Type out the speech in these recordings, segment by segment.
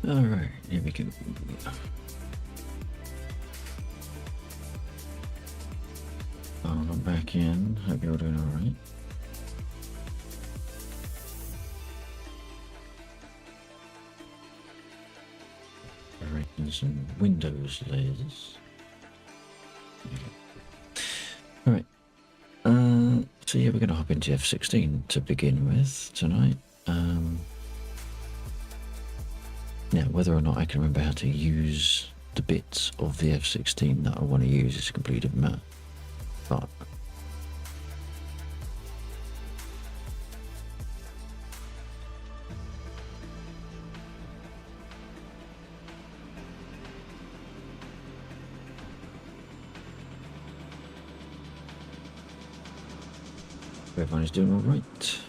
Alright, here we go. I'm back in. Hope you're doing alright. Arranging some Windows layers. Alright. So yeah, we're going to hop into F16 to begin with tonight. Now, whether or not I can remember how to use the bits of the F16 that I want to use is a complete different matter. But everyone is doing all right.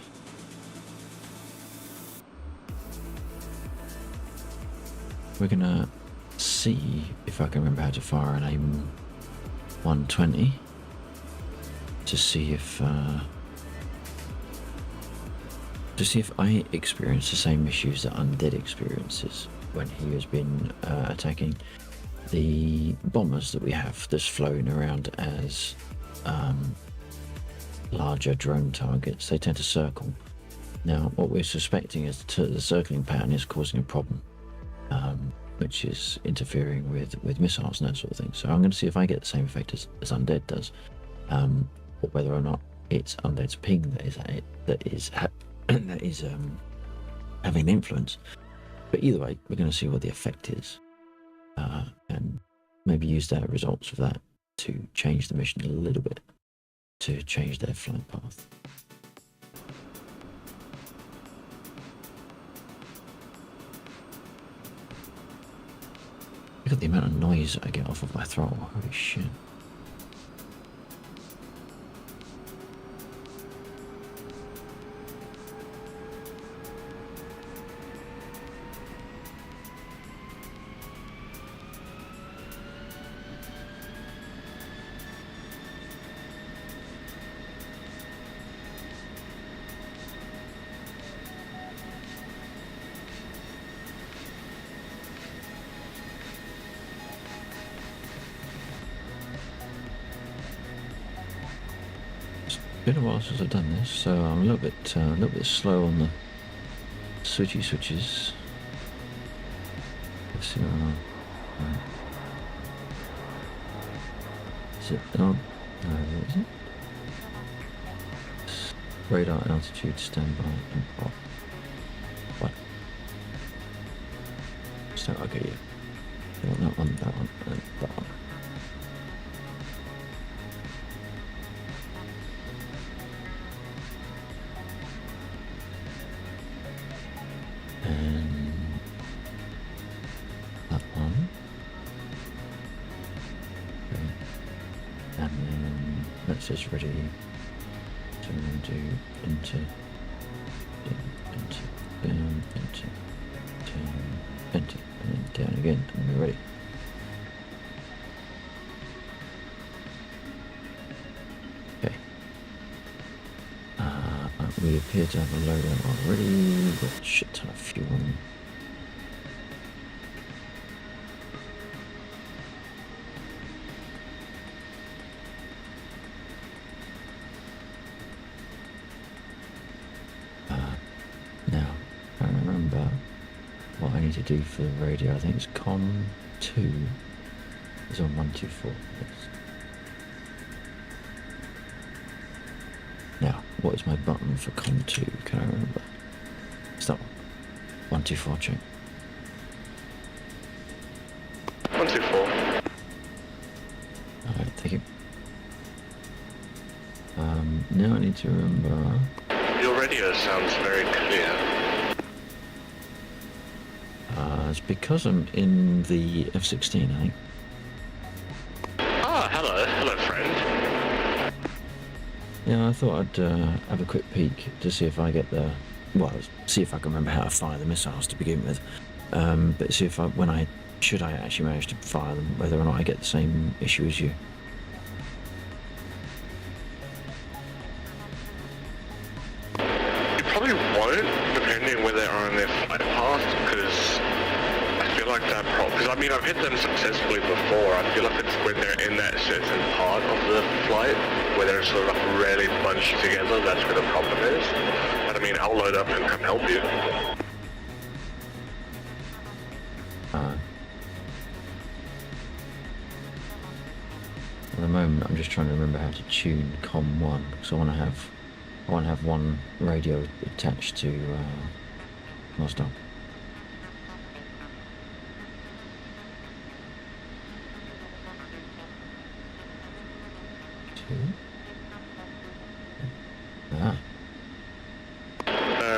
We're gonna see if I can remember how to fire an aim 120 to see if I experience the same issues that Undead experiences when he has been attacking the bombers that we have that's flown around as larger drone targets. They tend to circle. Now, what we're suspecting is the circling pattern is causing a problem, which is interfering with missiles and that sort of thing. So I'm going to see if I get the same effect as Undead does, or whether or not it's Undead's ping that is having an influence. But either way, we're going to see what the effect is, and maybe use the results of that to change the mission a little bit, to change their flight path. Look at the amount of noise I get off of my throttle. Holy shit. Been a while since I've done this, so I'm a little bit slow on the switches. Let's see where I'm on. Is it on? No, what is it? Radar altitude standby and off. What? So okay, yeah. That one, and that one. Is ready to do into down, into down, into, and then down again, and we're ready. Okay. We appear to have a loadout already. We've got a shit ton of fuel. To do for the radio, I think it's COM 2 is on 124. Yes. Now, what is my button for COM 2? Can I remember? It's that one. 124 check. 124. Alright, thank you. Now I need to remember. Your radio sounds very clear. It's because I'm in the F16, I think. Ah, hello friend. Yeah, I thought I'd have a quick peek to see if I get see if I can remember how to fire the missiles to begin with. But see if should I actually manage to fire them, whether or not I get the same issue as you. You probably won't, depending where they are on their flight path, because feel like it's when they're in that certain part of the flight where they're sort of like really bunched together, that's where the problem is. But I mean, I'll load up and come help you. At the moment, I'm just trying to remember how to tune COM 1 because I want to have one radio attached to Mosdog.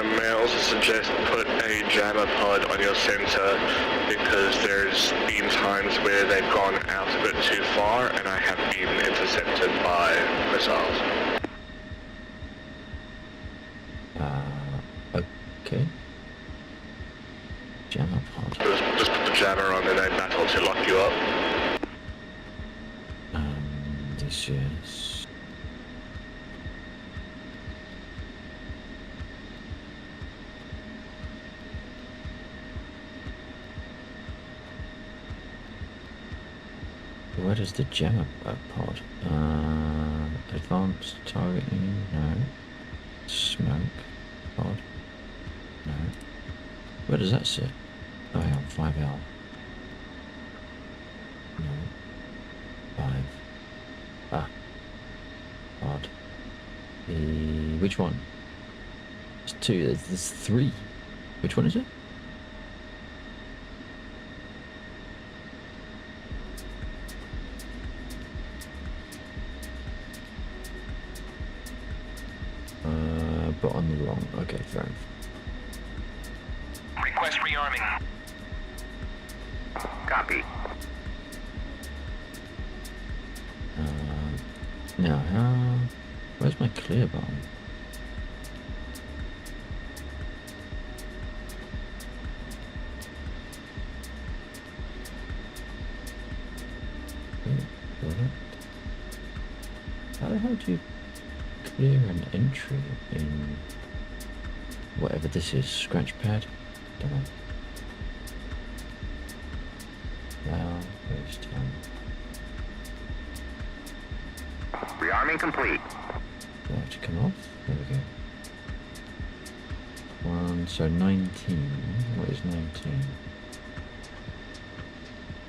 May I also suggest put a jammer pod on your sensor because there's been times where they've gone out a bit too far and I have been intercepted by missiles. Okay. Jammer pod. Just put the jammer on and they battle to lock you up. DCS. Where does the jammer pod? Advanced targeting? No. Smoke pod? No. Where does that sit? Oh, hang on, 5L. No. 5. Pod. Which one? There's 2, there's 3. Which one is it? But on the wrong. Okay, fair enough. Request rearming. Copy. Now, where's my clear bomb? How the hell do you clear an entry in whatever this is? Scratch pad? Don't know. Now, waste time. Rearming complete. Do I have to come off? There we go. 1, so 19. What is 19?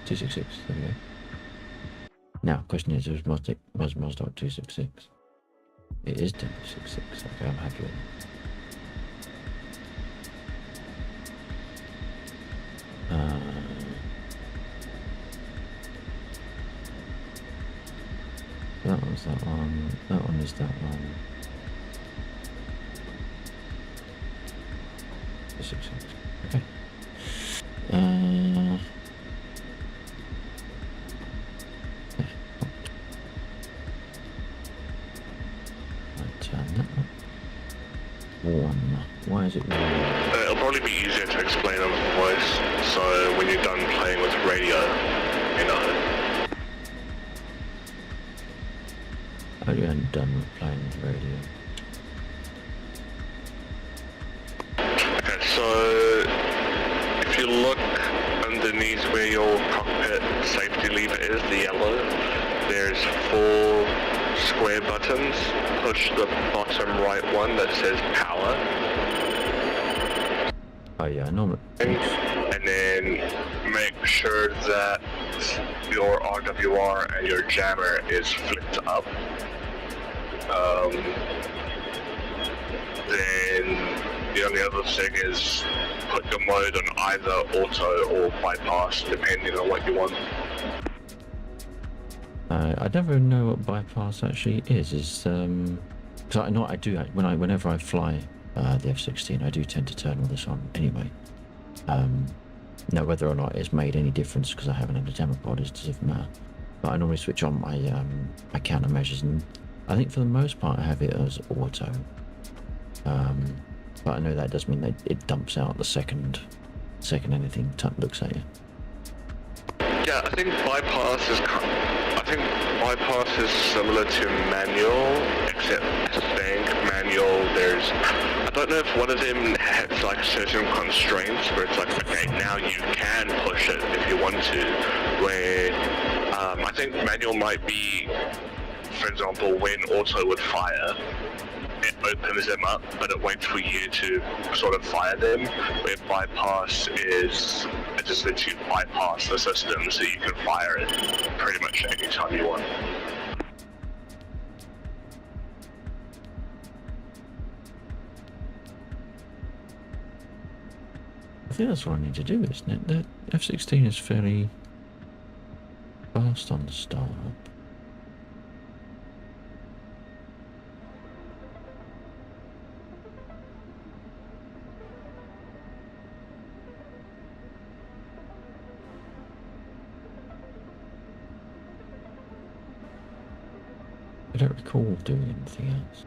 266, there we go. Now, question is, was Mosdog 266? It is 266, okay, I'm happy with it. That one's that one, that one is that one. 266, okay. Turn that up. 1. Why is it 1? It'll probably be easier to explain on the voice, so when you're done playing with radio, you know. How do you end done with playing with radio? Okay, so if you look underneath where your cockpit safety lever is, the yellow, there's 4 square buttons. Push the bottom right one that says power. Oh yeah, I normally. And then make sure that your RWR and your jammer is flipped up. Then the only other thing is put your mode on either auto or bypass, depending on what you want. I never know what bypass actually is. Because I know I do whenever I fly the F-16, I do tend to turn all this on anyway. Now whether or not it's made any difference because I haven't had a jammer pod, it doesn't matter. But I normally switch on my countermeasures, and I think for the most part I have it as auto. But I know that does mean that it dumps out the second anything looks at you. Yeah, I think bypass is similar to manual, except I think manual I don't know if one of them has like certain constraints where it's like, okay, now you can push it if you want to, where I think manual might be, for example, when auto would fire, it opens them up, but it waits for you to sort of fire them. Where bypass is, it just lets you bypass the system so you can fire it pretty much anytime you want. I think that's what I need to do, isn't it? The F-16 is fairly fast on the start. I don't recall doing anything else.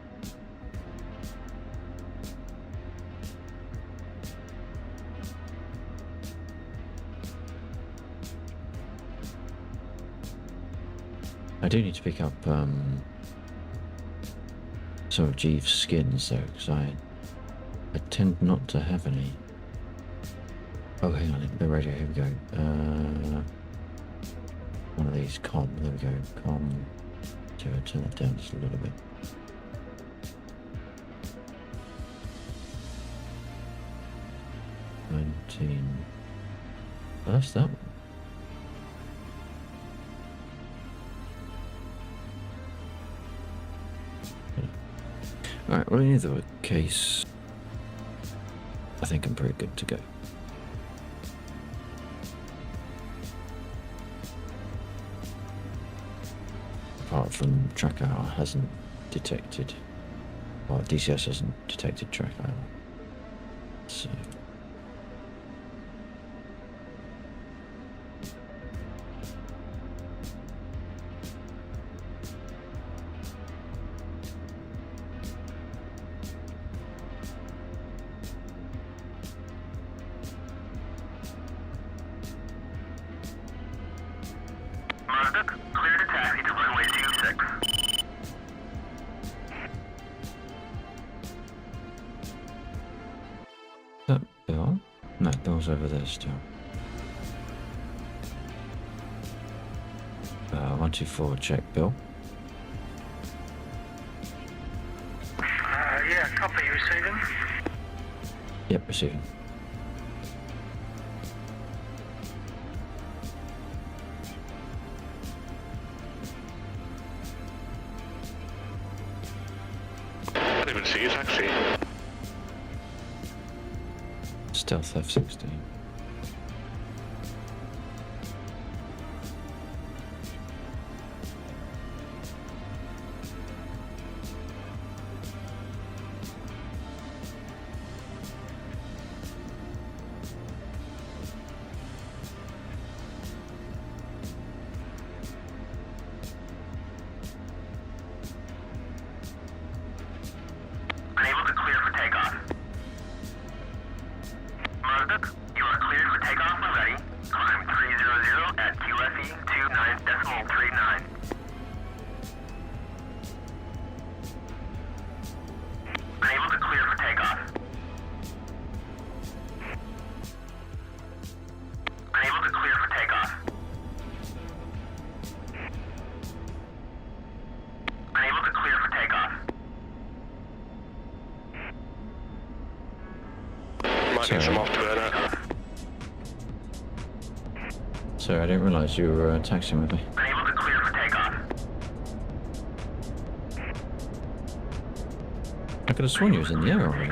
I do need to pick up some of Jeeves' skins though, because I tend not to have any. Oh, hang on, the radio, here we go. One of these com, there we go, com. Turn that down just a little bit. 19. Oh, that's that one. Alright, well, in either case, I think I'm pretty good to go. Apart from track hour hasn't detected, well, DCS hasn't detected track hour. So. Clear to taxi to runway 26. Is that Bill? No, Bill's over there still. 124, check Bill. Yeah, copy, receiving. Yep, receiving. I don't even see a taxi. Stealth F-16. Unable to clear for takeoff. Marduk, you are cleared for takeoff when ready. Climb 300 at QFE 29.39. Unable to clear for takeoff. Unable to clear for takeoff. Unable to clear for takeoff. Might need some afterburner. Sorry, I didn't realise you were taxiing with me. Unable to clear for takeoff. I could have sworn you was in the air already.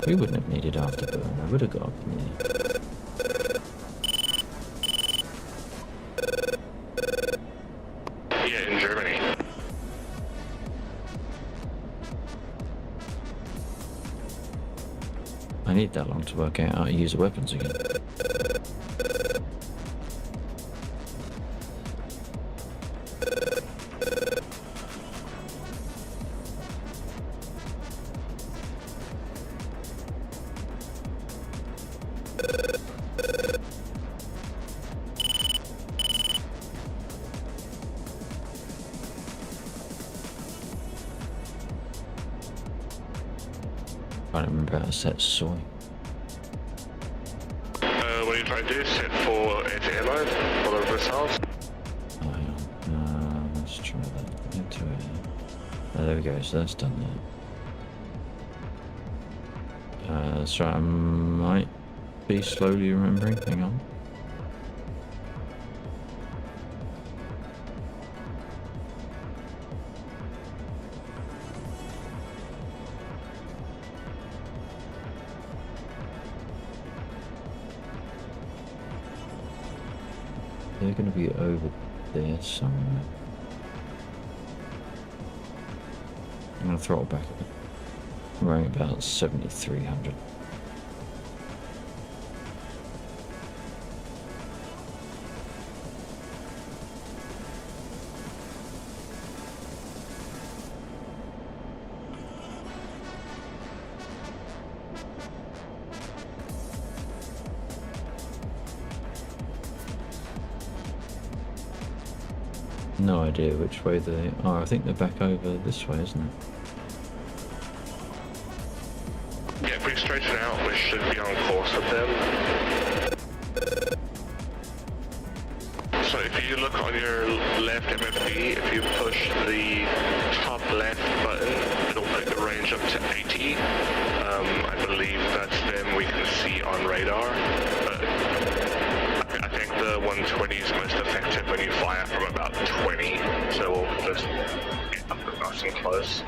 We wouldn't have needed afterburn. I would have got up in the air. Yeah, in Germany. I need that long to work out how to use the weapons again. I don't remember about to set soy. What are you trying to do? Set for air-to-air mode for the missiles? Oh, hang on. Let's try that. Into it. Oh, there we go. So that's done there. That's right. I might be slowly remembering. Hang on. They're going to be over there somewhere. I'm going to throttle back a bit. I'm running about 7,300. No idea which way they are. I think they're back over this way, isn't it? Yeah, if we straighten out, we should be on course with them. So if you look on your left MFD, if you push the top left button, it'll put the range up to 80. I believe that's them we can see on radar. But I think the 120 is most effective when you fire from about 20. So we'll just get up and nice and close.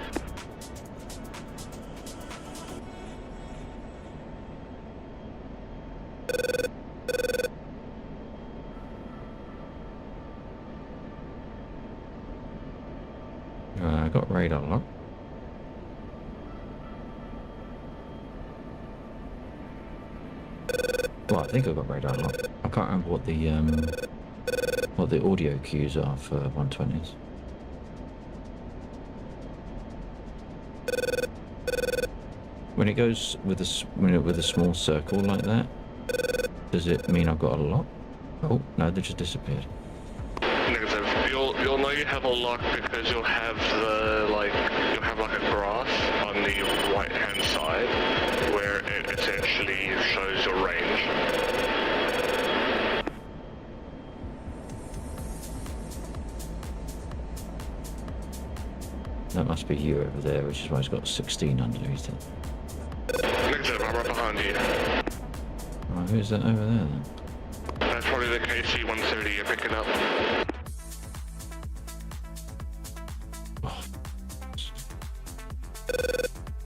I got radar lock. Well, I think I got radar lock. I can't remember what the audio cues are for 120s. When it goes with a small circle like that, does it mean I've got a lock? Oh no, they just disappeared. Negative. You'll know you have a lock because you'll have like a graph on the right hand side where it essentially shows your range. That must be you over there, which is why it's got 16 underneath it. Negative, I'm right behind you. Oh, who's that over there then? That's probably the KC-130 you're picking up. Oh.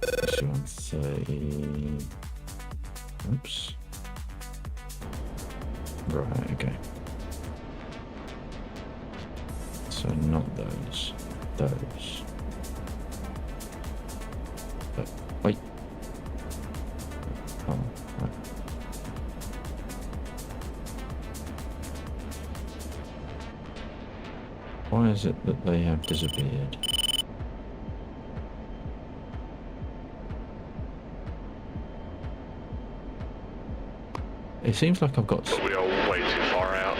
KC-130. Oops. Right, okay. So not those. Those. Wait. Oh, right. Why is it that they have disappeared? It seems like I've got... We are way too far out.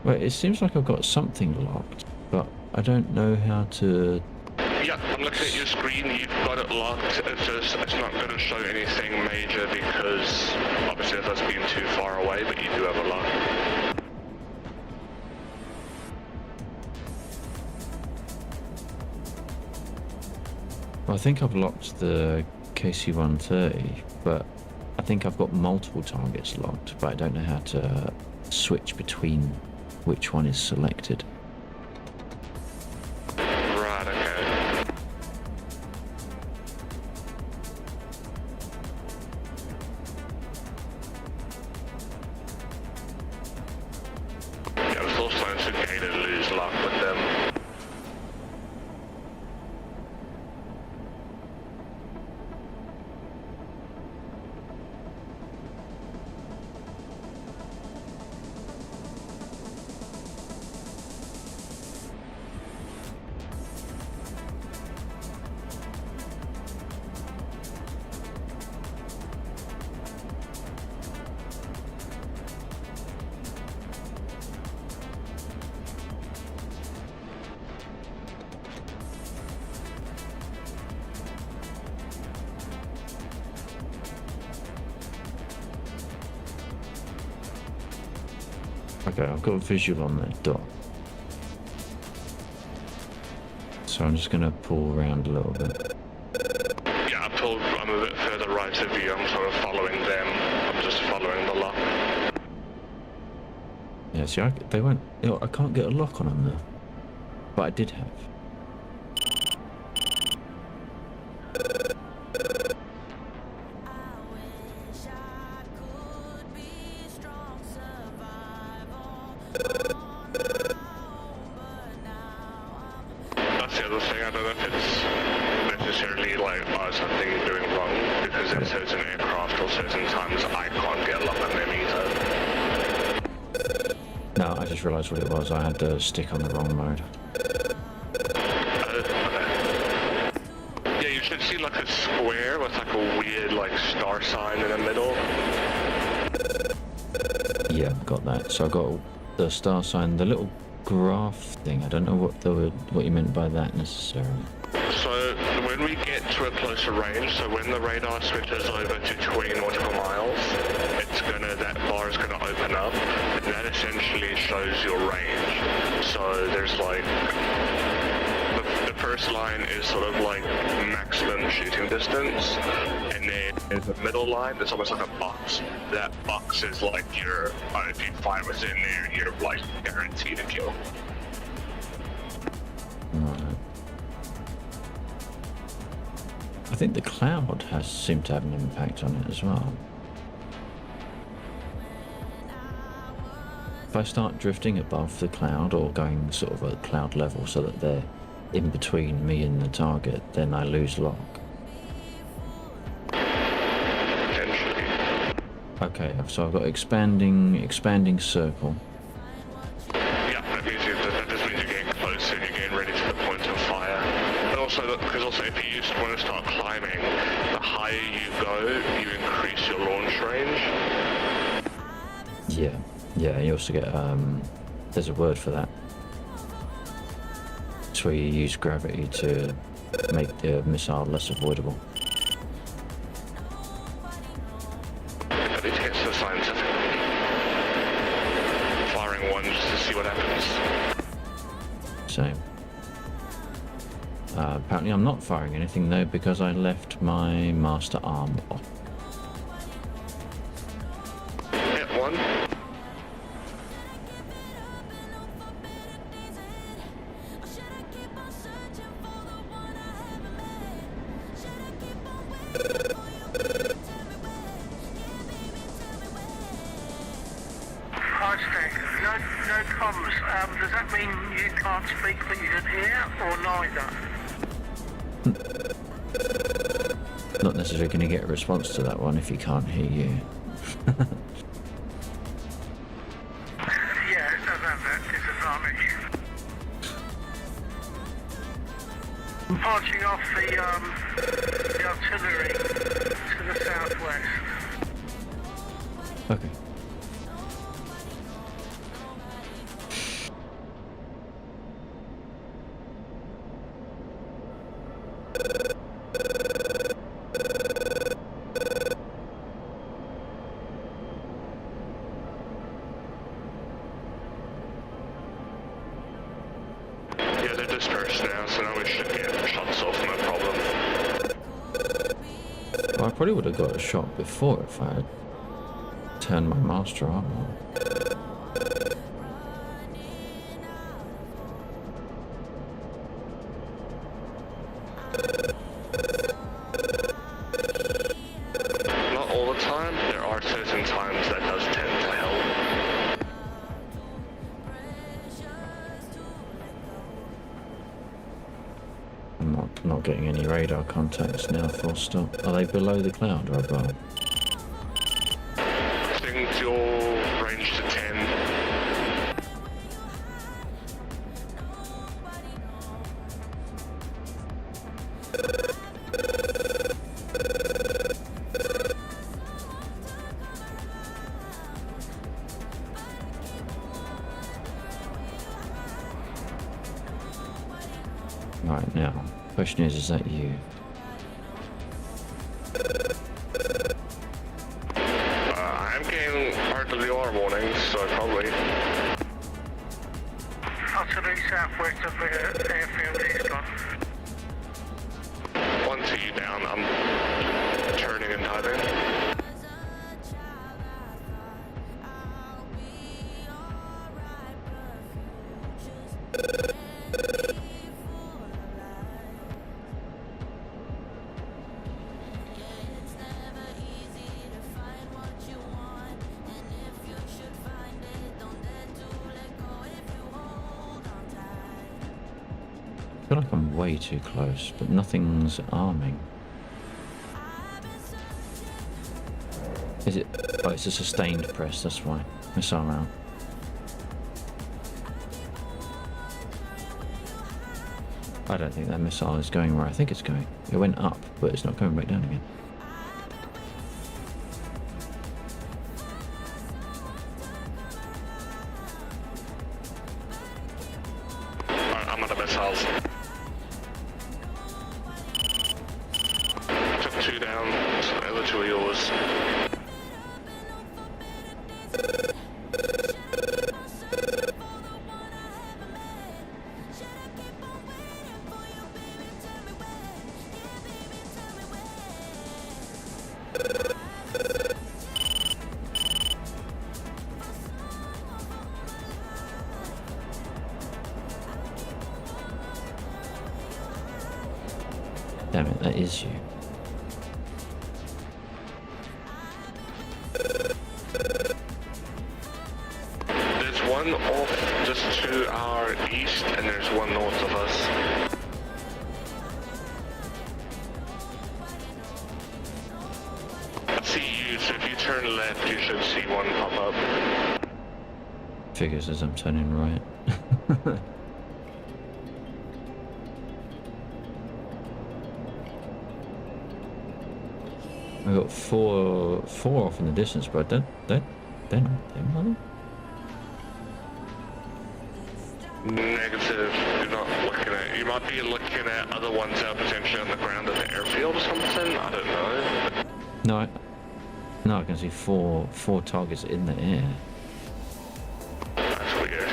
Well, it seems like I've got something locked, but I don't know how to... Yeah, I'm looking at your screen, you've got it locked, it's not going to show anything major because obviously that's being too far away, but you do have a lock. Well, I think I've locked the KC-130, but I think I've got multiple targets locked, but I don't know how to switch between which one is selected. Right, okay. Yeah, we're still starting to gain and lose luck with them. Okay, I've got a visual on that dot. So I'm just going to pull around a little bit. Yeah, I'm a bit further right of you. I'm sort of following them. I'm just following the lock. Yeah, see, they won't. You know, I can't get a lock on them there, but I did have. That's the other thing. I don't know if it's necessarily like something you're doing wrong, because in certain aircraft or certain times I can't get a lock on them either. No, I just realised what it was. I had the stick on the wrong mode. Okay. Yeah, you should see like a square with like a weird like star sign in the middle. Yeah, got that. So I got the star sign, the little graph thing. I don't know what you meant by that necessarily. So when we get to a closer range, so when the radar switches over to 20 nautical miles, that bar is gonna open up, and that essentially shows your range. So there's like the first line is sort of like maximum shooting distance, and then in the middle line it's almost like a box. That box is like your if you fire within there, you're like guaranteed a kill. Right. I think the cloud seemed to have an impact on it as well. If I start drifting above the cloud or going sort of at cloud level so that they're in between me and the target, then I lose lock. Potentially. Okay, so I've got expanding circle. Yeah, that just means you're getting closer and you're getting ready to the point of fire. And also, because if you just want to start climbing, the higher you go, you increase your launch range. Yeah, you also get, there's a word for that. It's where you use gravity to make the missile less avoidable. But it gets so scientific. Firing one just to see what happens. Same. Apparently I'm not firing anything though because I left my master arm off. Hit one. No comms. Does that mean you can't speak but you can hear, or neither? Not necessarily going to get a response to that one if he can't hear you. Yeah, it does have that disadvantage. I'm marching off the artillery to the southwest. Okay. Yeah, they're dispersed now, so now we should get shots off, no problem. Well, I probably would have got a shot before if I had turned my master arm on. Not all the time, there are certain times that does tend to help. I'm not getting any radar contacts now, full stop. Are they below the cloud or above? Sticking to your range to 10. Right, now, question is that you? I'm getting because there are warnings, so probably. Artillery southwest of the airfield, Eastern. 1T down, I'm turning and diving. I feel like I'm way too close, but nothing's arming. Is it? Oh, it's a sustained press, that's why. Missile round. I don't think that missile is going where I think it's going. It went up, but it's not coming back down again. I'm out of missiles. Took 2 down, so the other 2 are yours. Damn it, that is you. There's one off just to our east, and there's one north of us. I see you, so if you turn left, you should see one pop up. Figures as I'm turning right. I got four off in the distance, but they're not them, are they? Negative. You're not looking at. You might be looking at other ones out potentially on the ground at the airfield or something. I don't know. No, I can see four targets in the air. That's weird.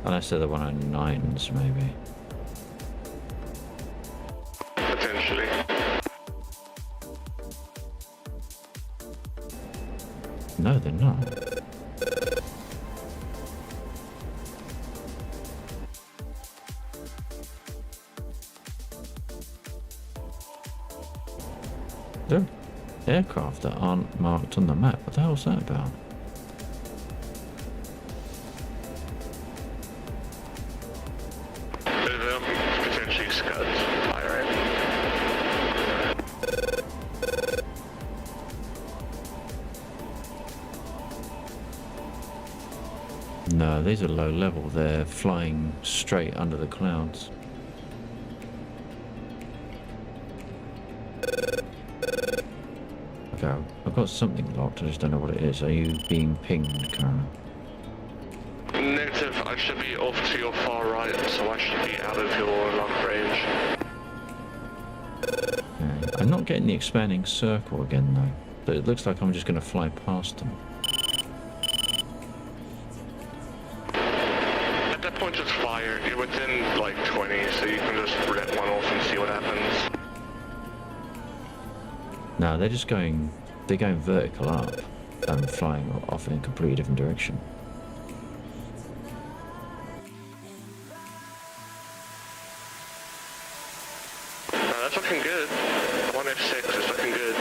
Unless they're the 109s, maybe. Potentially. No, they're not. They're aircraft that aren't marked on the map. What the hell's that about? They're potentially scuds firing. No, these are low level. They're flying straight under the clouds. Okay, I've got something locked. I just don't know what it is. Are you being pinged currently? Negative. I should be off to your far right, so I should be out of your lock range. Okay. I'm not getting the expanding circle again though. But it looks like I'm just going to fly past them. At that point, just fire. You're within like 20, so you can just rip one off and see what happens. No, they're just going. They're going vertical up and flying off in a completely different direction. That's looking good. 1F6 is looking good.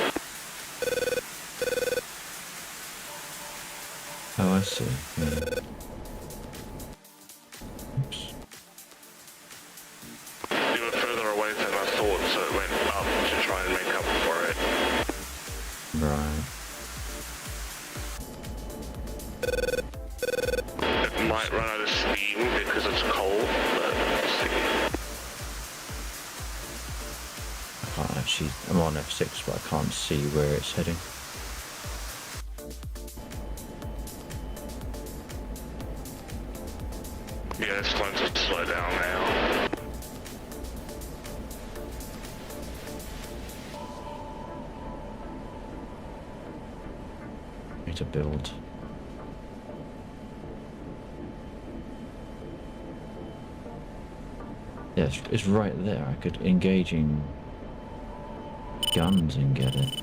Oh, I see. Yeah. Oops. You were further away than I thought, so it went up to try and make up for it. Right. It might run out of steam because it's cold, but we'll see. I can't actually. I'm on F6, but I can't see where it's heading. Yeah, it's time to slow down now. to build. Yeah, it's right there. I could engage in guns and get it.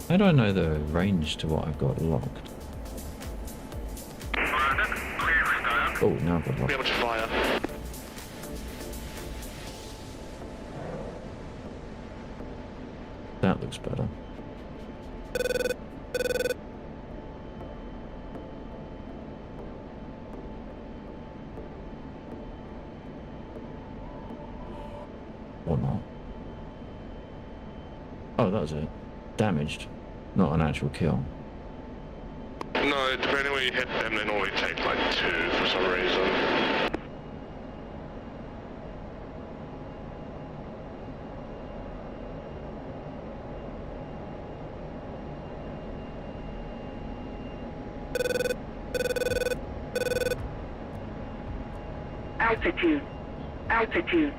How do I know the range to what I've got locked? Oh, now I've got Be locked. able to fire. That looks better. Or not. Oh, that was it. Damaged. Not an actual kill. No, depending where you hit them, they normally take like 2 for some reason. Altitude. Altitude.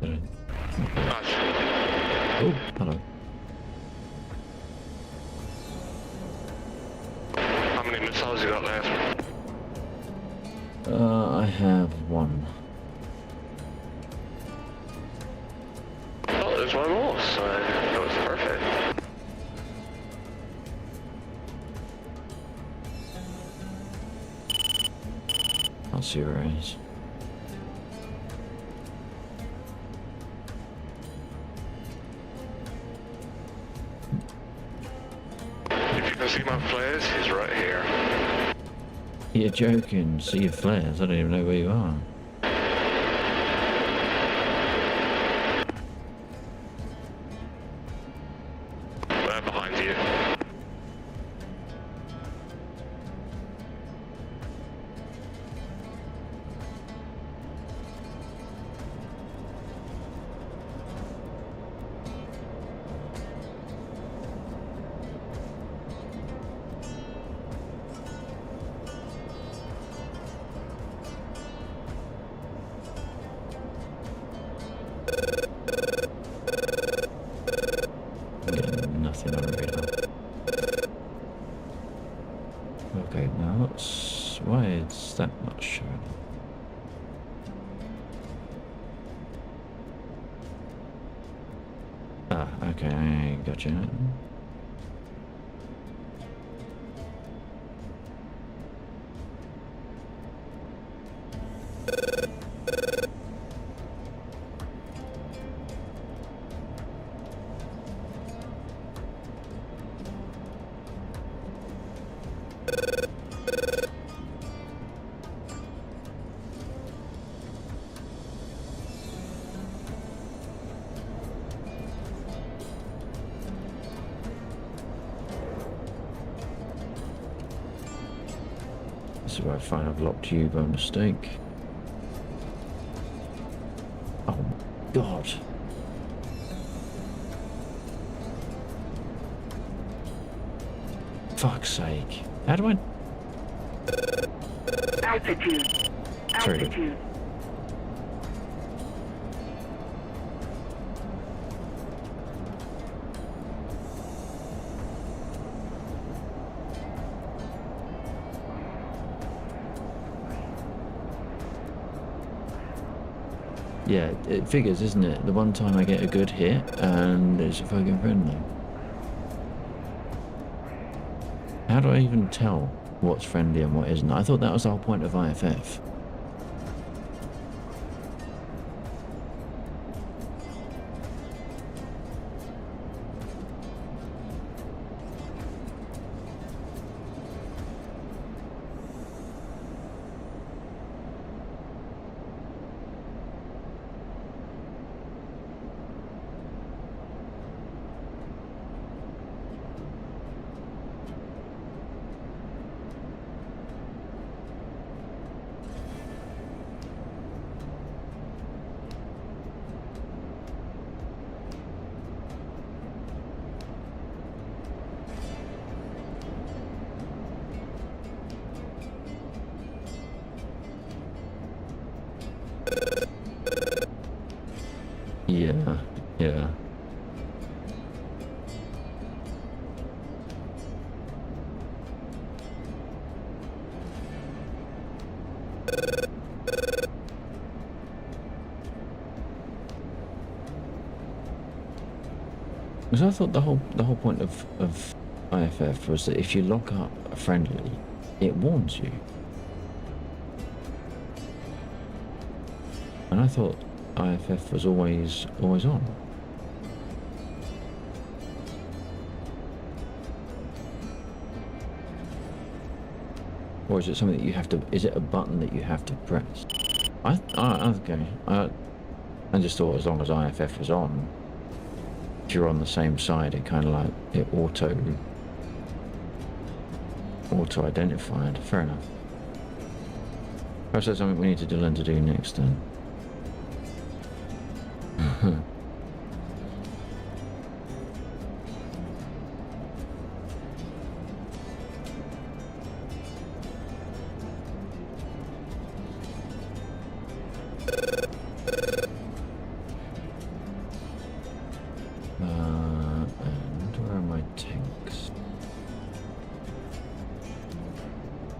Nice. Nice. Oh, hello. How many missiles you got left? I have one. Oh, there's one more, so that was perfect. I'll see where it is. If you can see my flares, he's right here. You're joking. See your flares. I don't even know where you are. They're behind you. I'm getting nothing on radar. Okay, now that's why it's that much showing. Ah, okay, gotcha. This is where I find I've locked you by mistake. Oh my god. Fuck's sake. How do I... Altitude. Sorry. Altitude. Yeah, it figures, isn't it? The one time I get a good hit and it's a fucking friendly. How do I even tell what's friendly and what isn't? I thought that was the whole point of IFF. Yeah, yeah. Because I thought the whole point of IFF was that if you lock up a friendly, it warns you. And I thought IFF was always on. Or is it something that you have to? Is it a button that you have to press? Okay. I just thought as long as IFF was on, if you're on the same side, it kind of like it auto identified. Fair enough. Perhaps that's something we need to learn to do next then. And where are my tanks?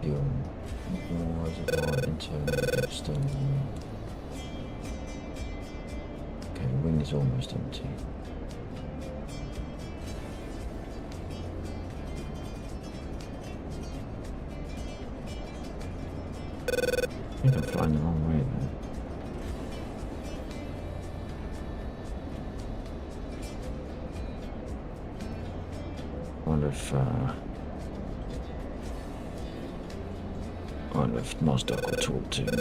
Fuel. Reservoir, internal, external. Okay, wing is almost empty. I think I'm flying the wrong way there. I wonder if Mosdoc will talk to me.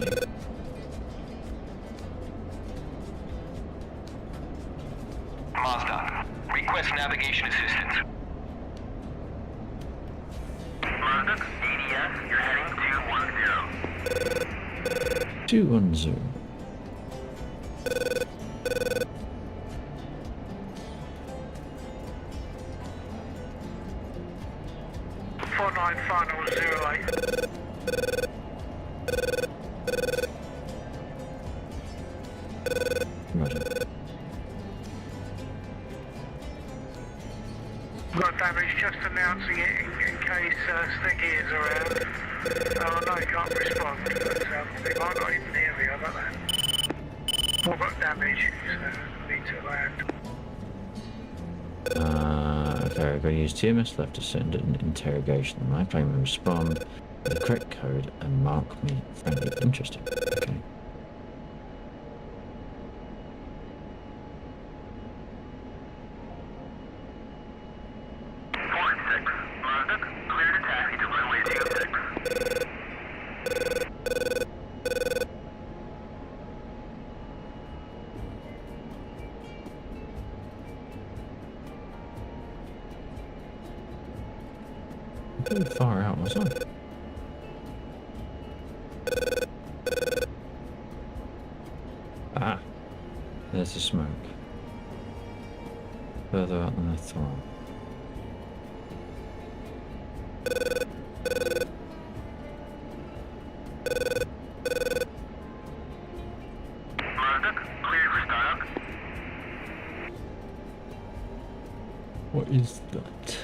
Mazda, request navigation assistance. Mazda, ADS, you're heading 210. 210. Final 08. Roger. Got damage, just announcing it in case Sticky is around. Oh no, he can't respond, but they might not even hear me, I don't know. I've got damage, so need to land. Okay, I've got to use TMS left to send an interrogation. My plane will respond with the correct code and mark me friendly. Interesting. Okay. Pretty far out, was I? Ah, there's the smoke. Further out than I thought. What is that?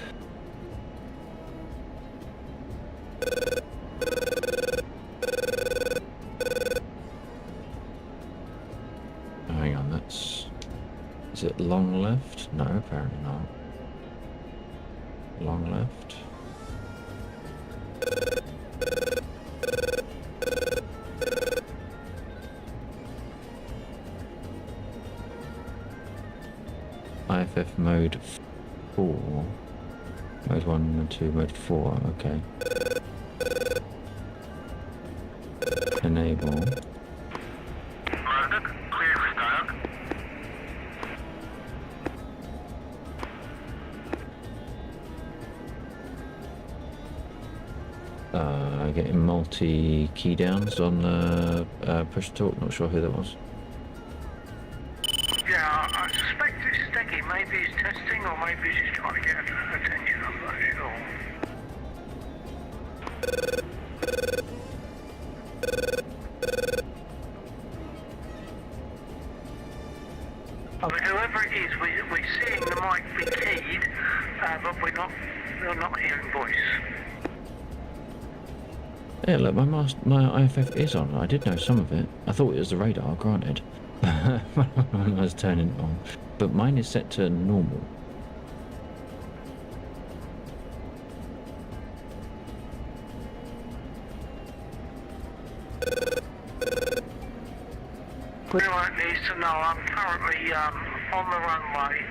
Hang on, that's... Is it long left? No, apparently not. Long left. IFF mode 4. Mode 1 and 2, mode 4, okay. Enable. Loaded. Clear for start. Getting multi key downs on push to talk, not sure who that was. Yeah, I suspect it's Steggy. Maybe he's testing, or maybe he's just trying to get attention. I'm not sure. I mean, whoever it is, we're seeing the mic be keyed, but we're not hearing voice. Yeah, look, my IFF is on. I did know some of it. I thought it was the radar, granted, when I was turning it on. But mine is set to normal. Anyone needs to know I'm currently on the runway.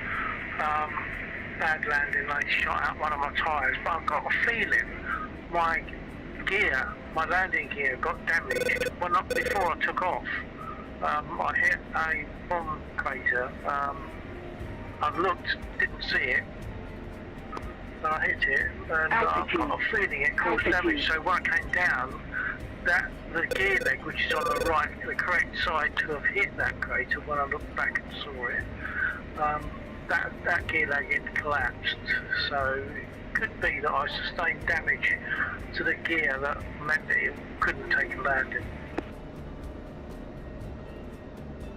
Bad landing, they shot out one of my tyres, but I've got a feeling my gear, my landing gear got damaged. Well, not before I took off. I hit a bomb crater. I looked, didn't see it. But I hit it, and I've got a feeling it caused damage. So when I came down, the gear leg, which is on the right, the correct side to have hit that crater, when I looked back and saw it, that gear leg had collapsed. So it could be that I sustained damage to the gear that meant that it couldn't take a landing.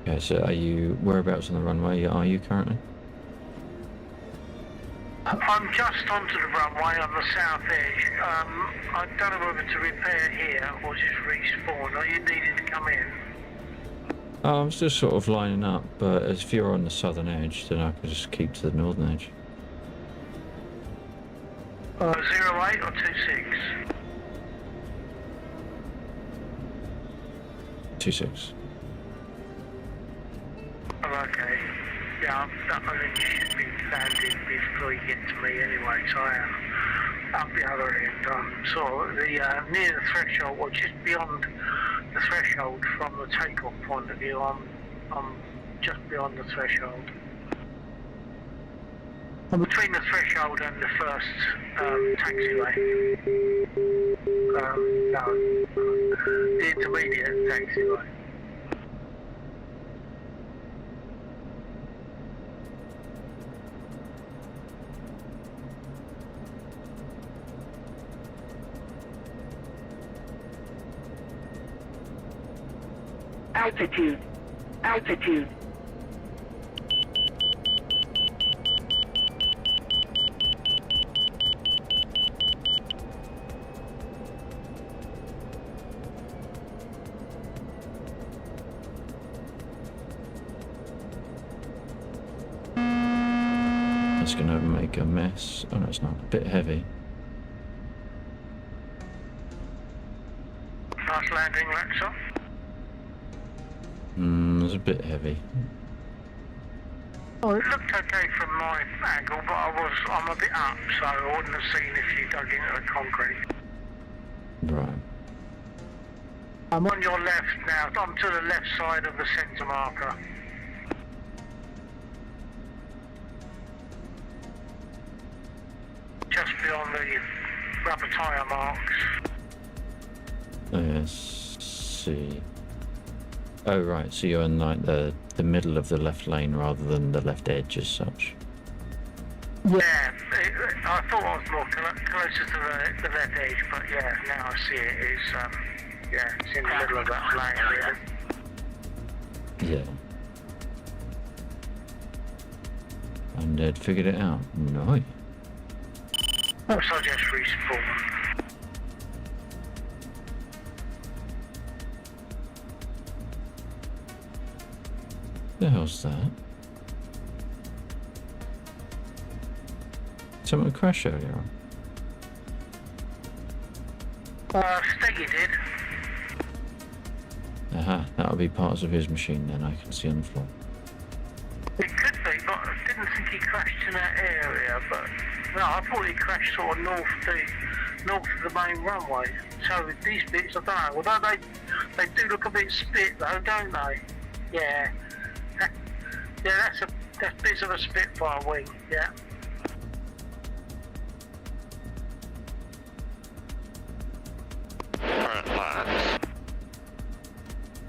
Okay, so are you whereabouts on the runway are you currently? I'm just onto the runway on the south edge. I don't know whether to repair here or just respawn. Are you needing to come in? I'm still sort of lining up, but if you're on the southern edge, then I can just keep to the northern edge. 08 or 26? 26. Oh, okay. Yeah, I think you should be landing before you get to me anyway, so I am up the other end. Sort of near the threshold, or just beyond the threshold from the takeoff point of view. I'm just beyond the threshold. I'm between the threshold and the first taxiway. No, the intermediate taxiway. Altitude. Altitude. It's going to make a mess. Oh no, it's not. A bit heavy. Nice landing, Lexa. It's a bit heavy. Oh, it looked okay from my angle, but I'm a bit up, so I wouldn't have seen if you dug into the concrete. Right. I'm on your left now. I'm to the left side of the centre marker. Just beyond the rubber tyre marks. Let's see. Oh right, so you're in like the middle of the left lane rather than the left edge as such. Yeah, I thought I was more closer to the left edge, but yeah, now I see it. It's yeah, it's in the middle of that lane really. Yeah. And they'd figured it out. No. So I just respawn. The hell's that? Someone crashed earlier on. Steggy did. Aha, that'll be parts of his machine then I can see on the floor. It could be, but didn't didn't think he crashed in that area, but no, I thought he crashed sort of north of the main runway. So these bits, I don't know. Although they do look a bit spit though, don't they? Yeah. Yeah, that's bits of a Spitfire wing. Yeah. Alright, lads.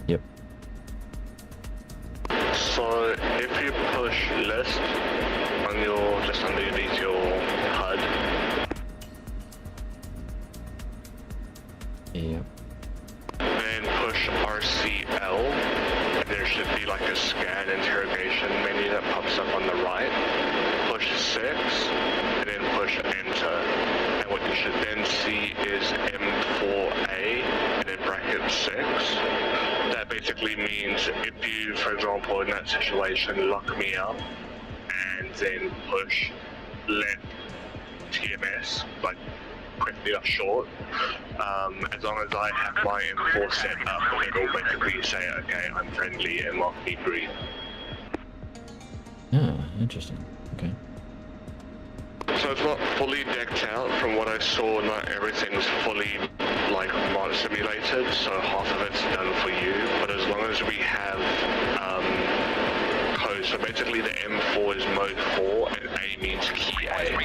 Yep. So if you push list on your, just underneath your HUD, Yep. then push RCL, there should be like a scan interrogation menu that pops up on the right. Push 6, and then push enter. And what you should then see is M4A, and then bracket 6. That basically means if you, for example, in that situation, lock me up, and then push let TMS, like quickly or short, as long as I have my M4 set up, it'll basically say, okay, I'm friendly and mark me green. Ah, interesting. Okay. So it's not fully decked out. From what I saw, not everything's fully like mod simulated, so half of it's done for you, but as long as we have code, so basically the M4 is mode 4 and A means key A.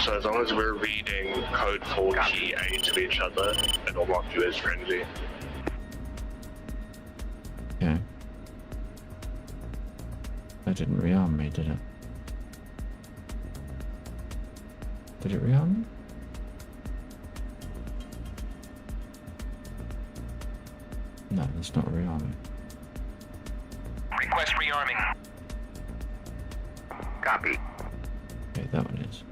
So as long as we're reading code 4 key A to each other, it'll mark you as friendly. Okay. That didn't rearm me, did it? Did it rearm me? No, it's not rearming. Request rearming. Copy. Okay, that one is.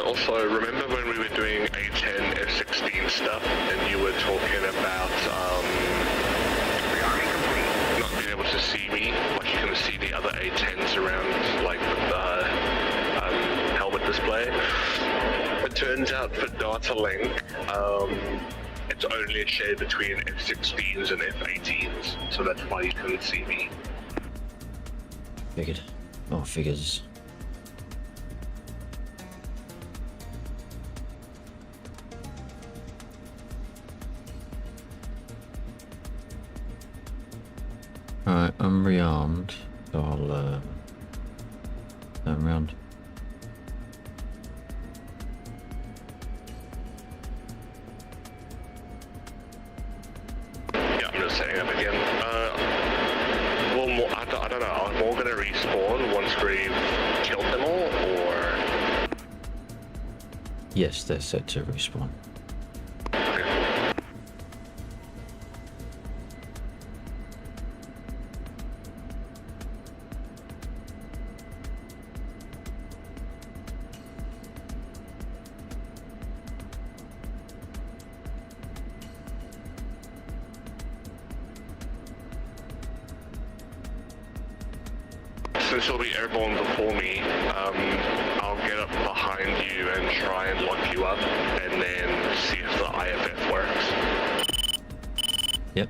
Also, remember when we were doing A10 F16 stuff and you were talking about Rearming complete. not being able to see me, like you can see the other A10s around, like with the helmet display. It turns out for data link, it's only a shade between F16s and F18s, so that's why you couldn't see me. Figured. Oh, figures. Alright, I'm rearmed, so I'll turn round. Yeah, I'm just setting up again. Well, I don't know, are more gonna respawn once we've killed them all, or? Yes, they're set to respawn. Okay. Since you'll be airborne before me, I'll get up behind you and try and lock you up, and then see if the IFF works. Yep.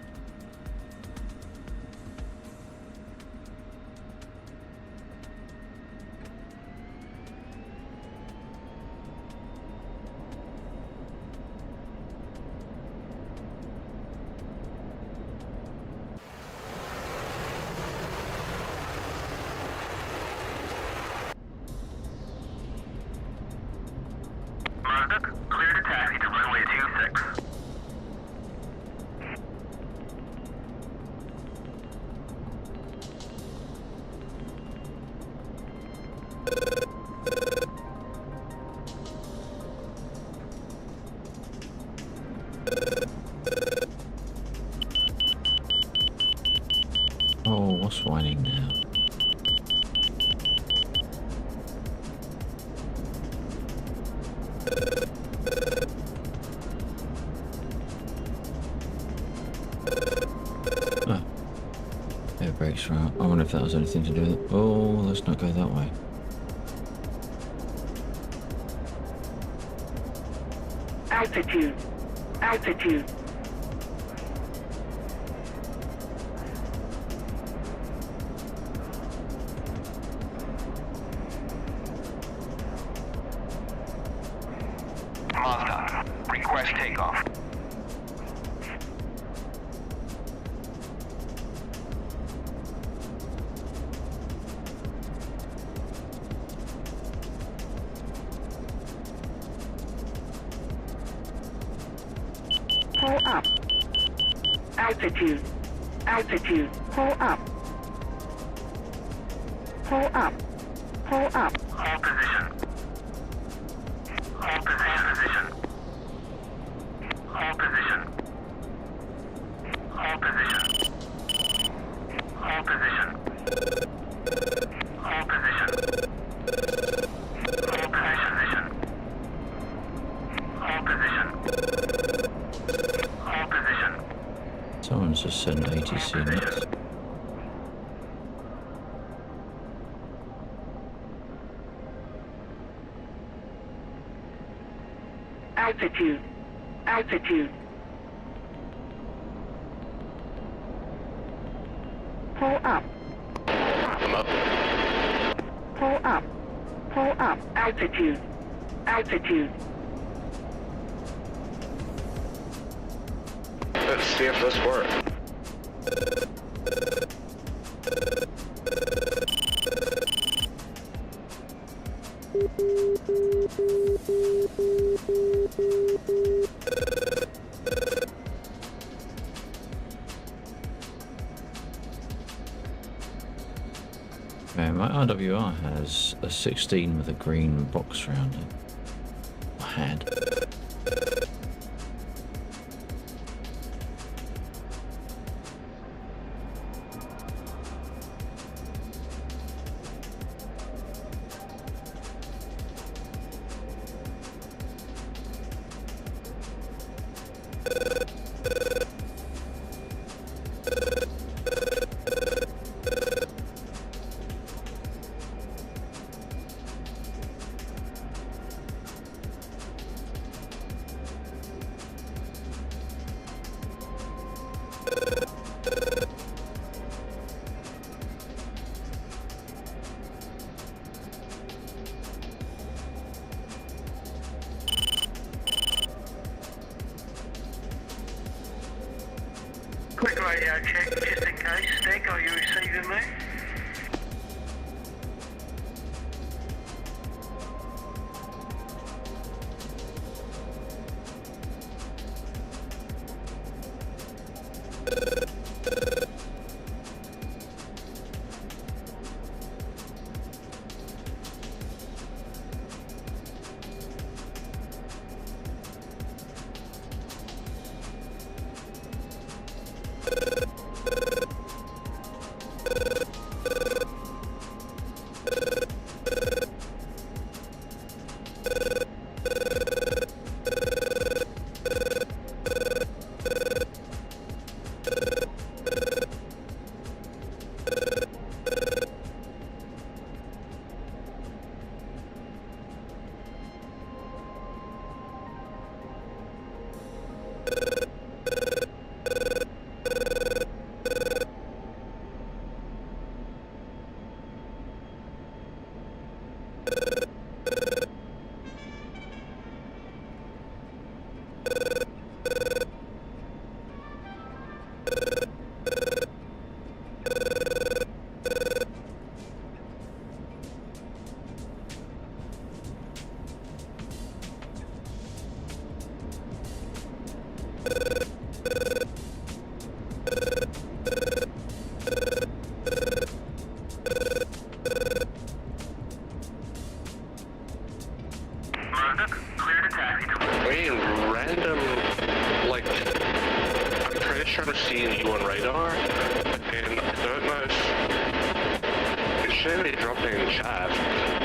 Mazda, clear to taxi to runway 26. Oh, what's whining now? Ah. Air brakes are out. I wonder if that has anything to do with it. Oh, let's not go that way. Altitude. Altitude. Request takeoff. Pull up. Altitude. Altitude. Pull up. Pull up. Pull up. Hold position. Hold position. Hold position. Hold position. Hold position. Hold position. Hold position. Hold position. Hold position. Someone's just sent ATC next. Altitude. Altitude. Pull up. I'm up. Pull up. Pull up. Altitude. Altitude. Let's see if this works. Okay, my RWR has a 16 with a green box around it. I had. Quick radio check, just in case. Stick, are you receiving me? trying to see you on radar, and I don't know if it shouldn't be dropping in chat,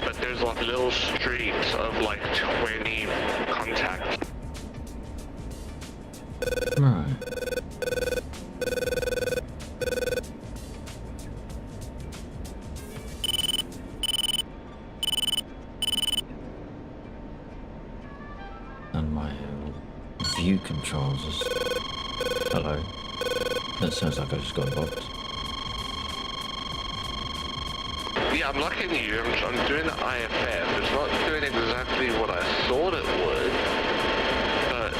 but there's like little streaks of like 20 contacts. Right. And my view controls is... Hello. That sounds like I just got boxed. Yeah, I'm looking at you. I'm doing the IFF. It's not doing exactly what I thought it would, but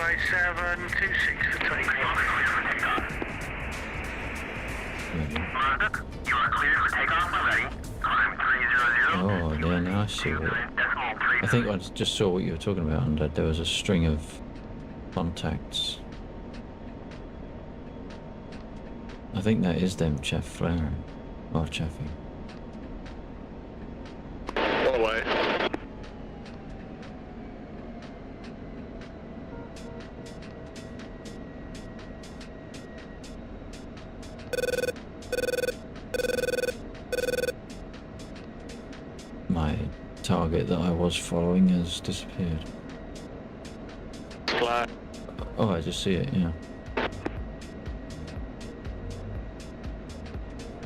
LA7, 26 for takeoff. Marduk, you are cleared for takeoff when ready. Climb 300. Oh, yeah, now I see it. I think I just saw what you were talking about, and there was a string of contacts. I think that is them chaff flaring. Or chaffing. Oh, wait. My target that I was following has disappeared. Flat. Oh, I just see it, yeah.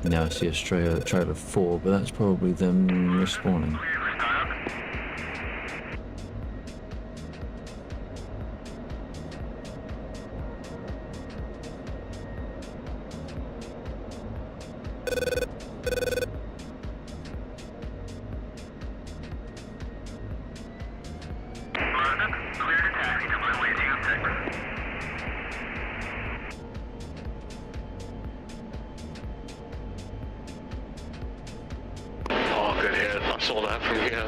Now I see a trailer 4, but that's probably them respawning. Oh, good hit. I saw that from here.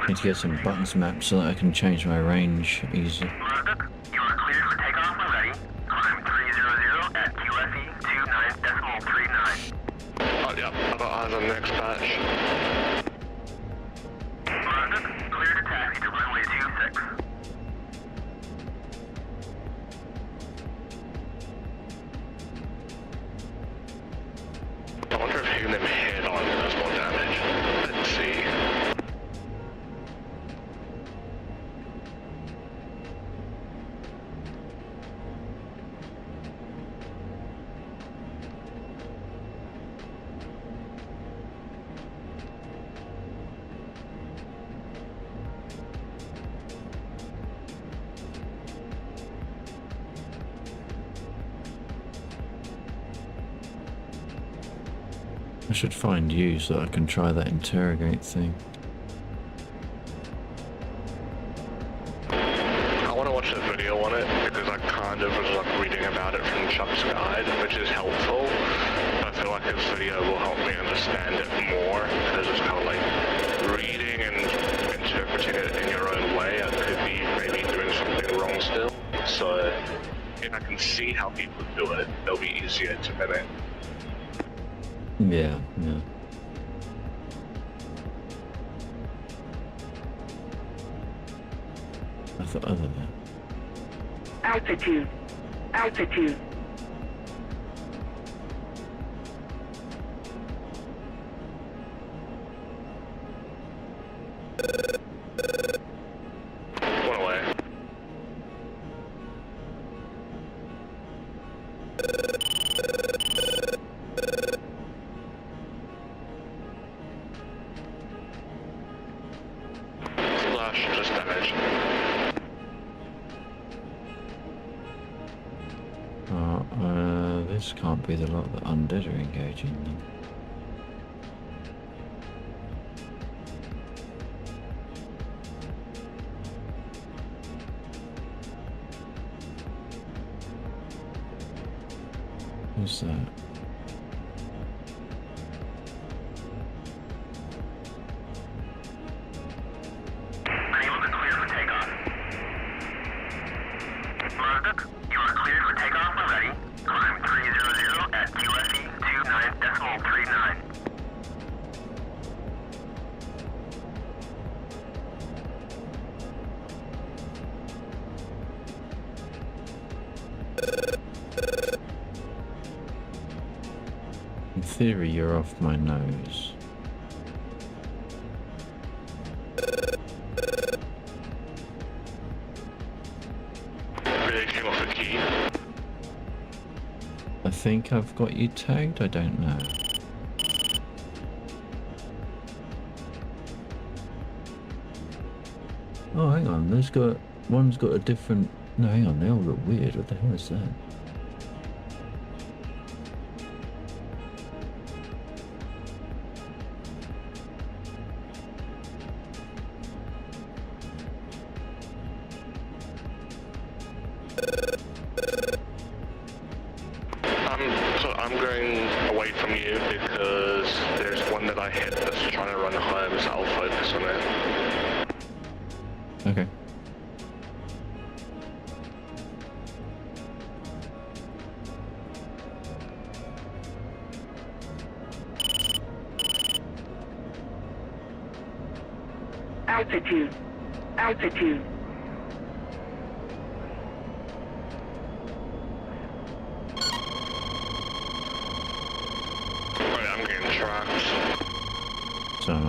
Need to get some buttons mapped so that I can change my range easy. Marduk, you are cleared for takeoff when ready. Climb 300 at QFE 29.39. Oh, yep. I got eyes on the next patch. Marduk, clear to taxi to runway 26. I wonder if hitting them head on does more damage. Let's see. I should find you so that I can try that interrogate thing. I want to watch a video on it because I kind of was like reading about it from Chuck's guide, which is helpful. I feel like this video will help me understand it more because it's kind of like reading and interpreting it in your own way. I could be maybe doing something wrong still. So if I can see how people do it, it'll be easier to mimic. Yeah, yeah. I thought other than Altitude. Altitude. One away. this can't be the lot that undead are engaging then. Who's that? Unable to clear for takeoff. Marduk, you are cleared for takeoff when ready. Climb 300 at QFE 29.39. In theory, you're off my nose. Really came off a key. I think I've got you tagged, I don't know. Oh, hang on, one's got a different... No, hang on, they all look weird. What the hell is that? I'm going away from you because there's one that I hit that's trying to run home, so I'll focus on it. Okay. Altitude. Altitude. Right, I'm getting tracked. So am I.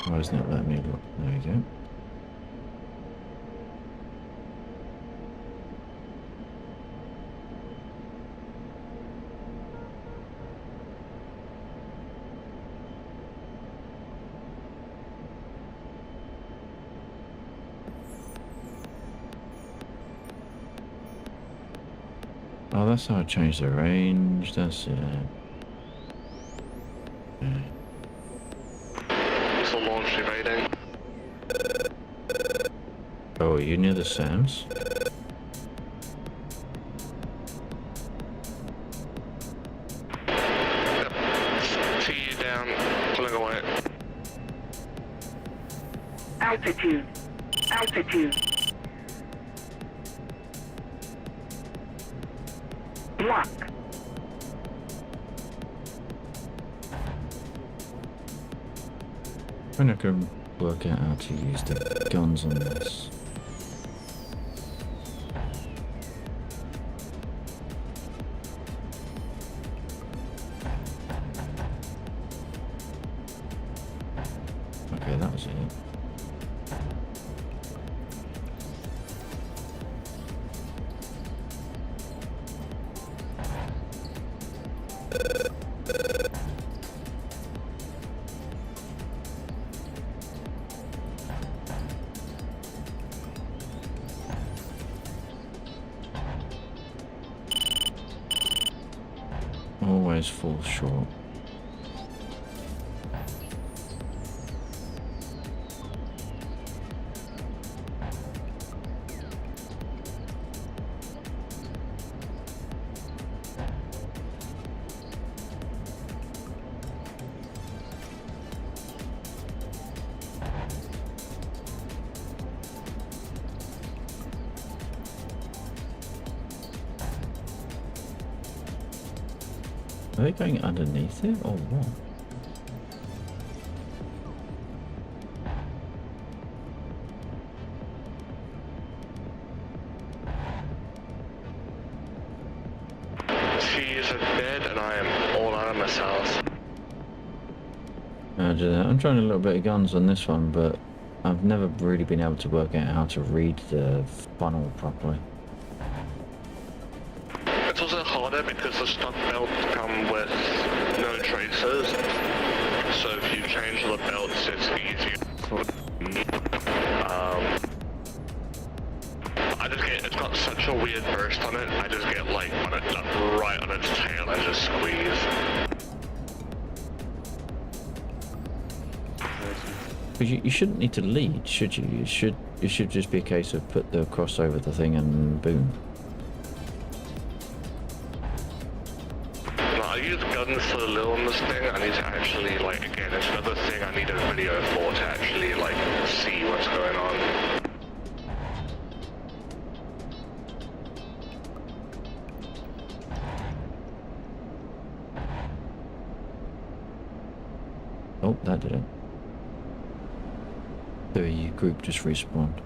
Why isn't it letting me look? There we go. Oh, that's how I change the range, that's it. Okay. Missile launch evading. Oh, are you near the SAMs? Yep. TU down, pulling away. Altitude. Altitude. Block. I'm not going to work out how to use the guns on this. Okay, that was it. Always fall short. Are they going underneath it or what? She is dead and I am all out of missiles. I'm trying a little bit of guns on this one, but I've never really been able to work out how to read the funnel properly. It's also harder because the stock belts come with no tracers, so if you change the belts it's easier. I a weird burst on it, I just get like on it, right on its tail and just squeeze. But you shouldn't need to lead, should you? It should just be a case of put the cross over the thing and boom. No, I use guns so little on this thing. I need to actually, like, again, it's another thing I need a video for to actually, like, see what's going on. Oh, that did it. The group just respawned.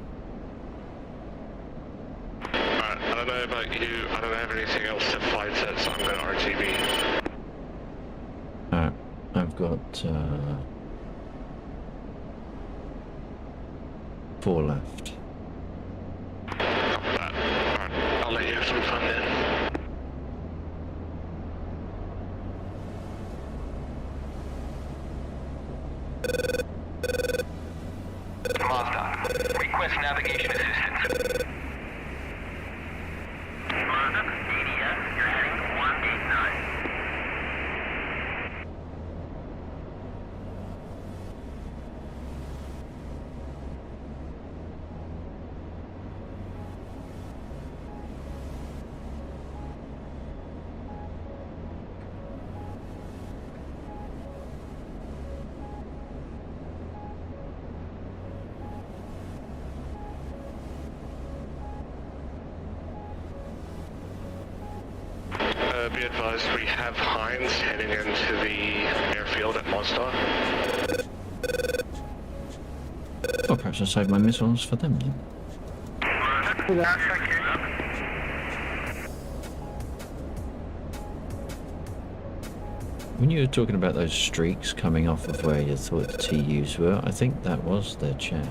I don't know about you, I don't have anything else to fight it, so I'm going to RTB. Alright, I've got 4 left. Alright, I'll let you have some fun then. Mazda, request navigation assistance. Mazda, DDS, you're heading 189. Be advised, we have Heinz heading into the airfield at Mazda. Well, perhaps I'll save my missiles for them then. Yeah, thank you. When you were talking about those streaks coming off of where you thought the TUs were, I think that was their chaff.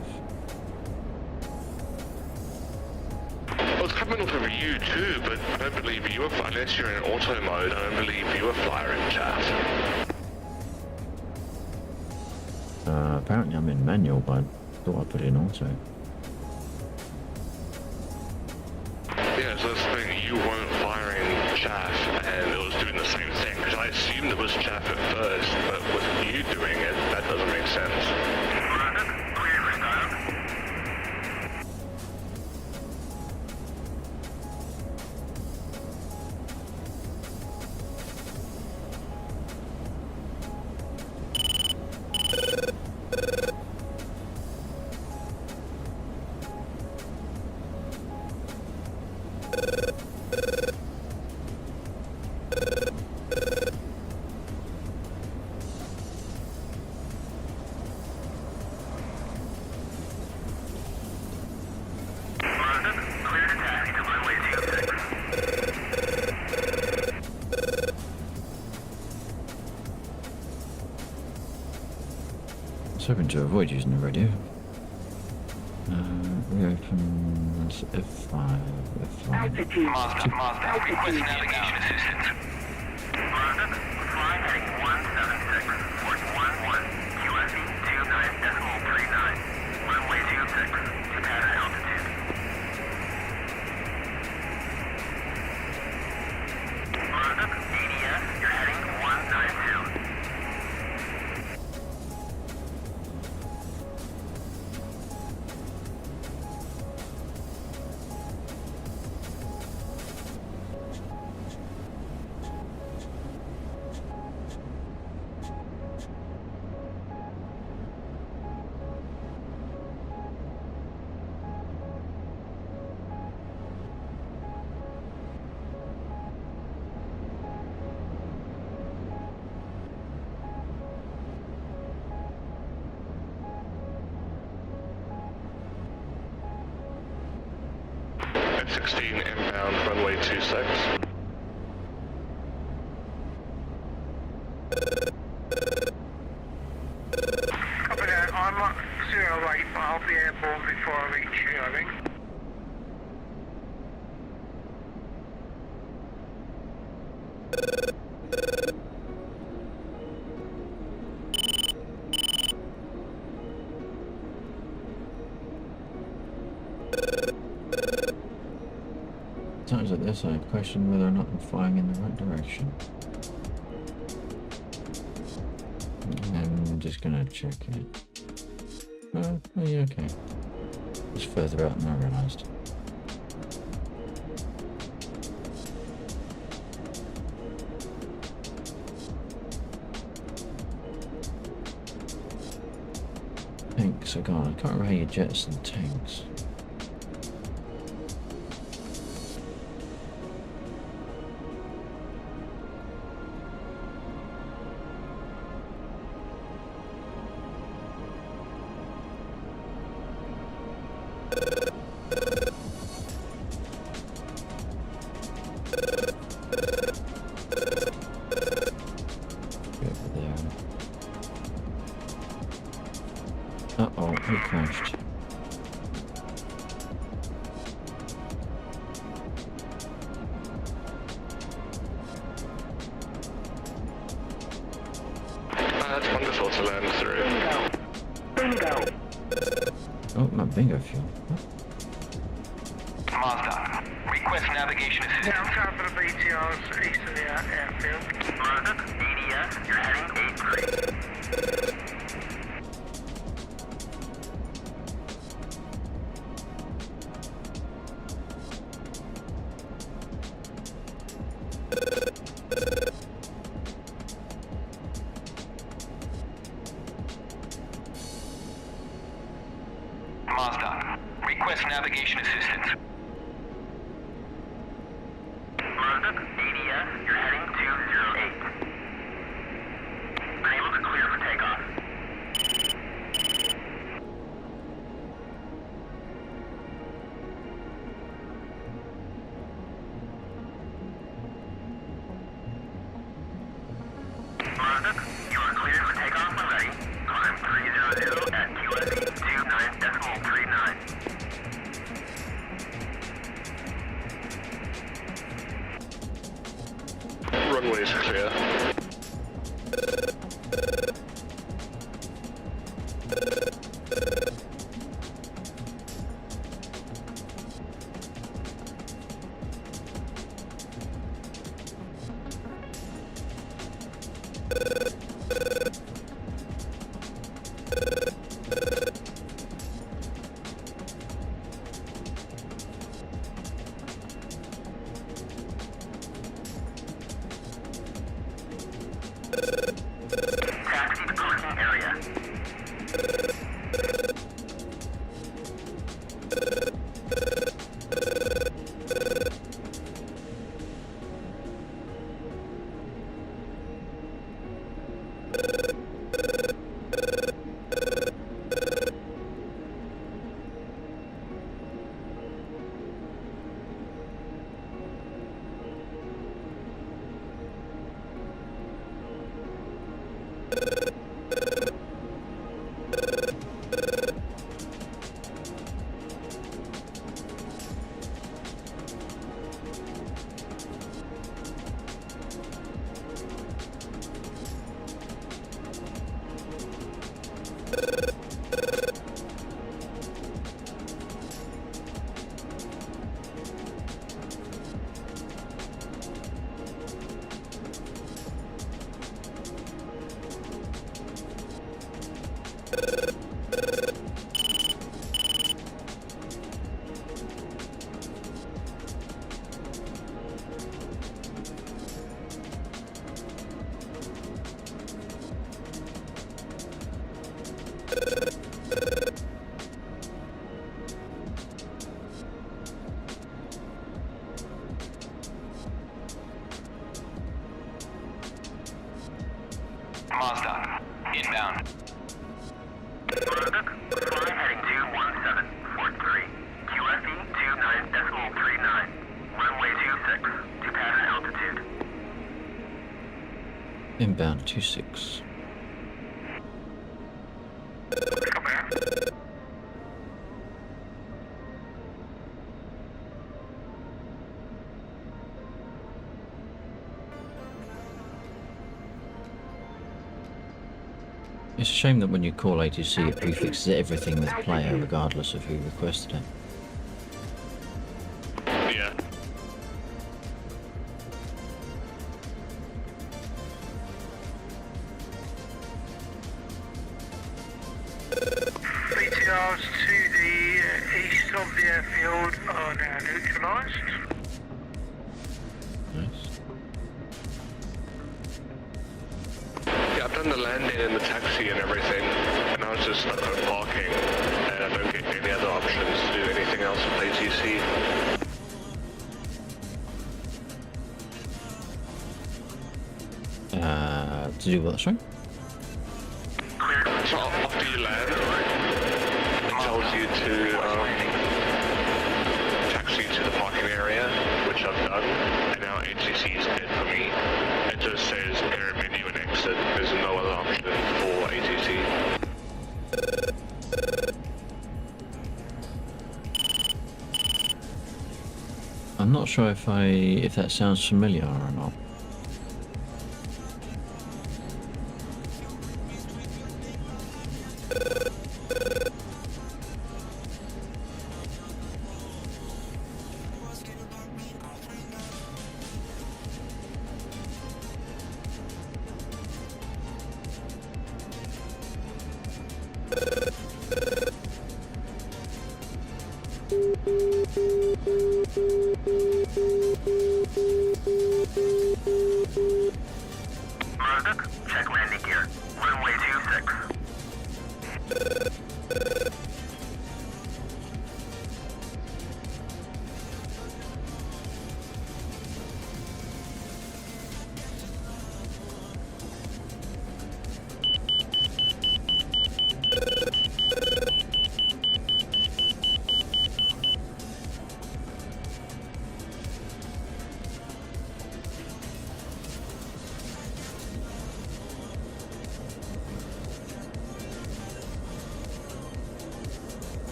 Well, it's coming off of you too, but I don't believe you were, unless you're in auto mode, I don't believe you were firing chaff. Apparently I'm in manual, but I thought I put it in auto. Yeah, so that's the thing, you weren't firing chaff, and it was doing the same thing, because I assumed it was chaff at first, but with you doing it, that doesn't make sense. Clear for startup. I was hoping to avoid using the radio. Reopen F5, F5. Altitude. Mazda, request navigation assistance. Mazda, flying heading 176, port 11, QSE 29.39, runway 26, to pattern altitude. Mazda, ADS, you're heading 192. F-16 inbound, runway 26. Copy that. I'm at 08, but I'll be airborne before I reach you, I think. Times like this, I question whether or not I'm flying in the right direction. I'm just gonna check it. Oh yeah, okay. It's further out than I realised. Tanks, I can't remember how you jettison tanks. Uh-oh, we crashed. That's wonderful to learn through. Bingo. Oh, my bingo fuel. Mazda, request navigation assistance. Down south of the BTRs, east of the airfield. Mazda, DDS, you're heading 83. Mazda, request navigation assistance. Mazda, ADS, you're heading 208. Unable to clear for takeoff. Mazda, you are cleared for takeoff when ready. Climb 300 at QSE 29.39. Runways are clear. Taxi to parking area. Mazda, inbound. Mazda, fly heading 21743. QFE 29.39. Runway 26 to pattern altitude. Inbound 26. Come here. It's a shame that when you call ATC it prefixes everything with player regardless of who requested it. Yeah. BTRs to the east of the airfield are now neutralised. Nice. Yeah, I've done the landing and the taxi and everything, and I was just stuck on parking, and I don't get any other options to do anything else with ATC. To do what, sorry? So after you land, it tells you to taxi to the parking area, which I've done, and now ATC is dead for me. It just says error menu and exit. There's no other option for ATC. I'm not sure if that sounds familiar or not. Marduk, check landing gear. Runway 26.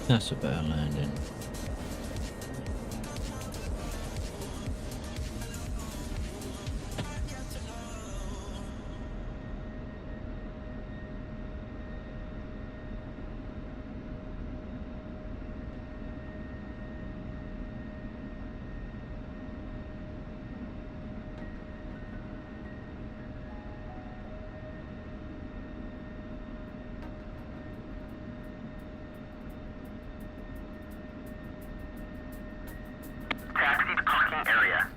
That's a better landing. Taxi to parking area.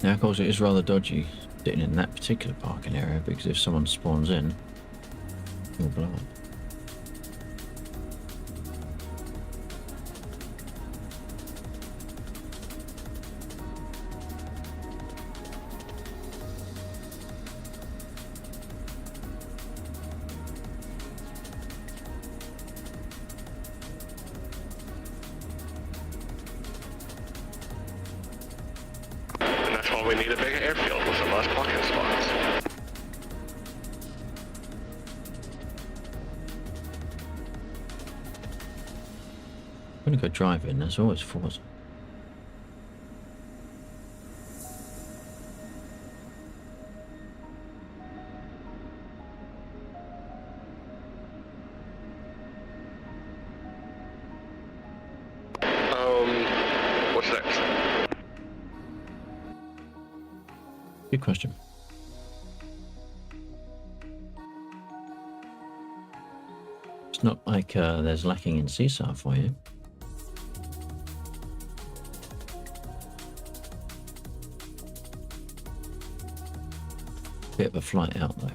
Now, of course, it is rather dodgy sitting in that particular parking area because if someone spawns in, it'll blow up. And that's why we need a bigger airfield with some less parking spots. I'm gonna go driving, that's always Forza. What's next? Good question. It's not like there's lacking in CSAR for you. Bit of a flight out though.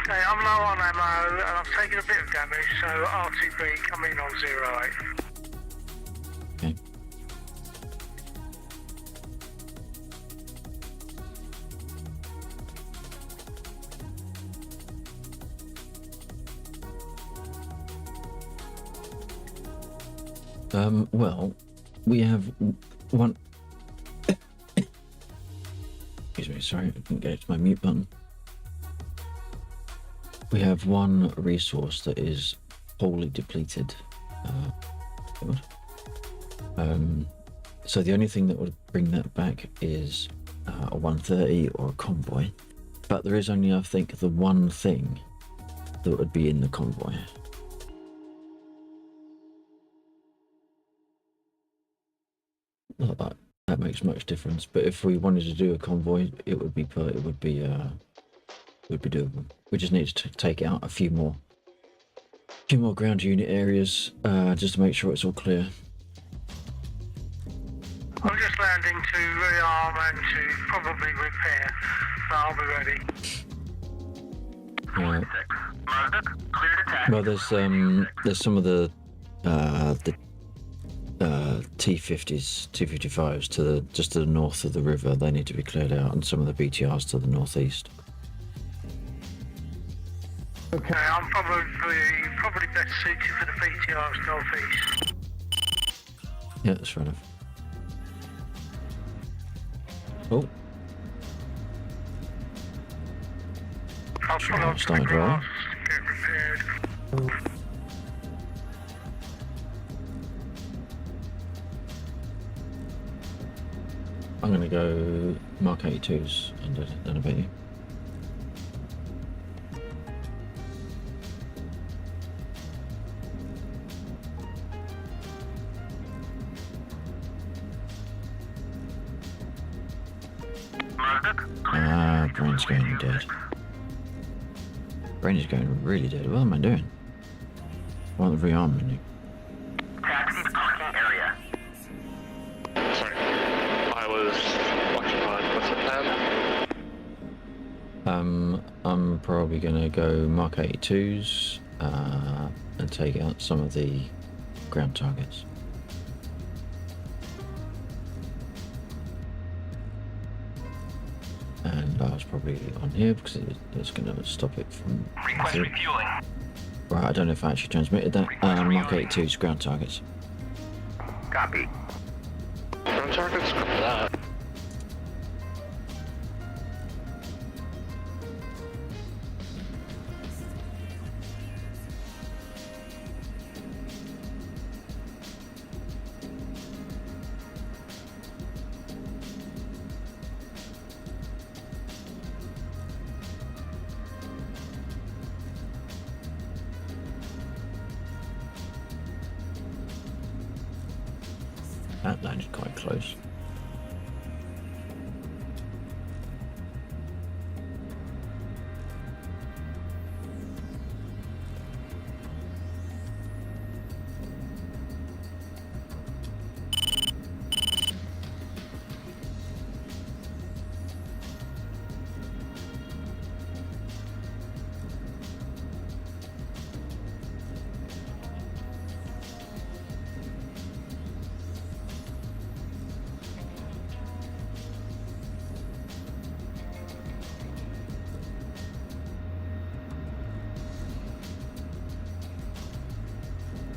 Okay, I'm low on ammo and I've taken a bit of damage, so RTB come in on 08. Okay. Well, we have one. Excuse me, sorry, I couldn't get to my mute button. We have one resource that is wholly depleted. So the only thing that would bring that back is a 130 or a convoy. But there is only, I think, the one thing that would be in the convoy. Not that that makes much difference, but if we wanted to do a convoy, it would be doable. We just need to take out a few more ground unit areas just to make sure it's all clear. I'm just landing to rearm and to probably repair, so I'll be ready. Well, there's some of the T50s, T55s just to the north of the river. They need to be cleared out, and some of the BTRs to the northeast. Okay, I'm probably best suited for the BTRs northeast. Yeah, that's fair enough. Oh, I'll sure, pull I'll up to start the to roll. grass to get repaired. I'm going to go Mark 82s and then a bit. Brain's going dead. Brain is going really dead. What am I doing? I want the rearm menu. Taxi to parking area. Sorry. I was occupied. What's the plan? I'm probably going to go Mark 82s and take out some of the ground targets. And I was probably on here because it's going to stop it from... Request refueling. Right, I don't know if I actually transmitted that. Mark 82's ground targets. Copy. Ground targets, copy that. That landed quite close.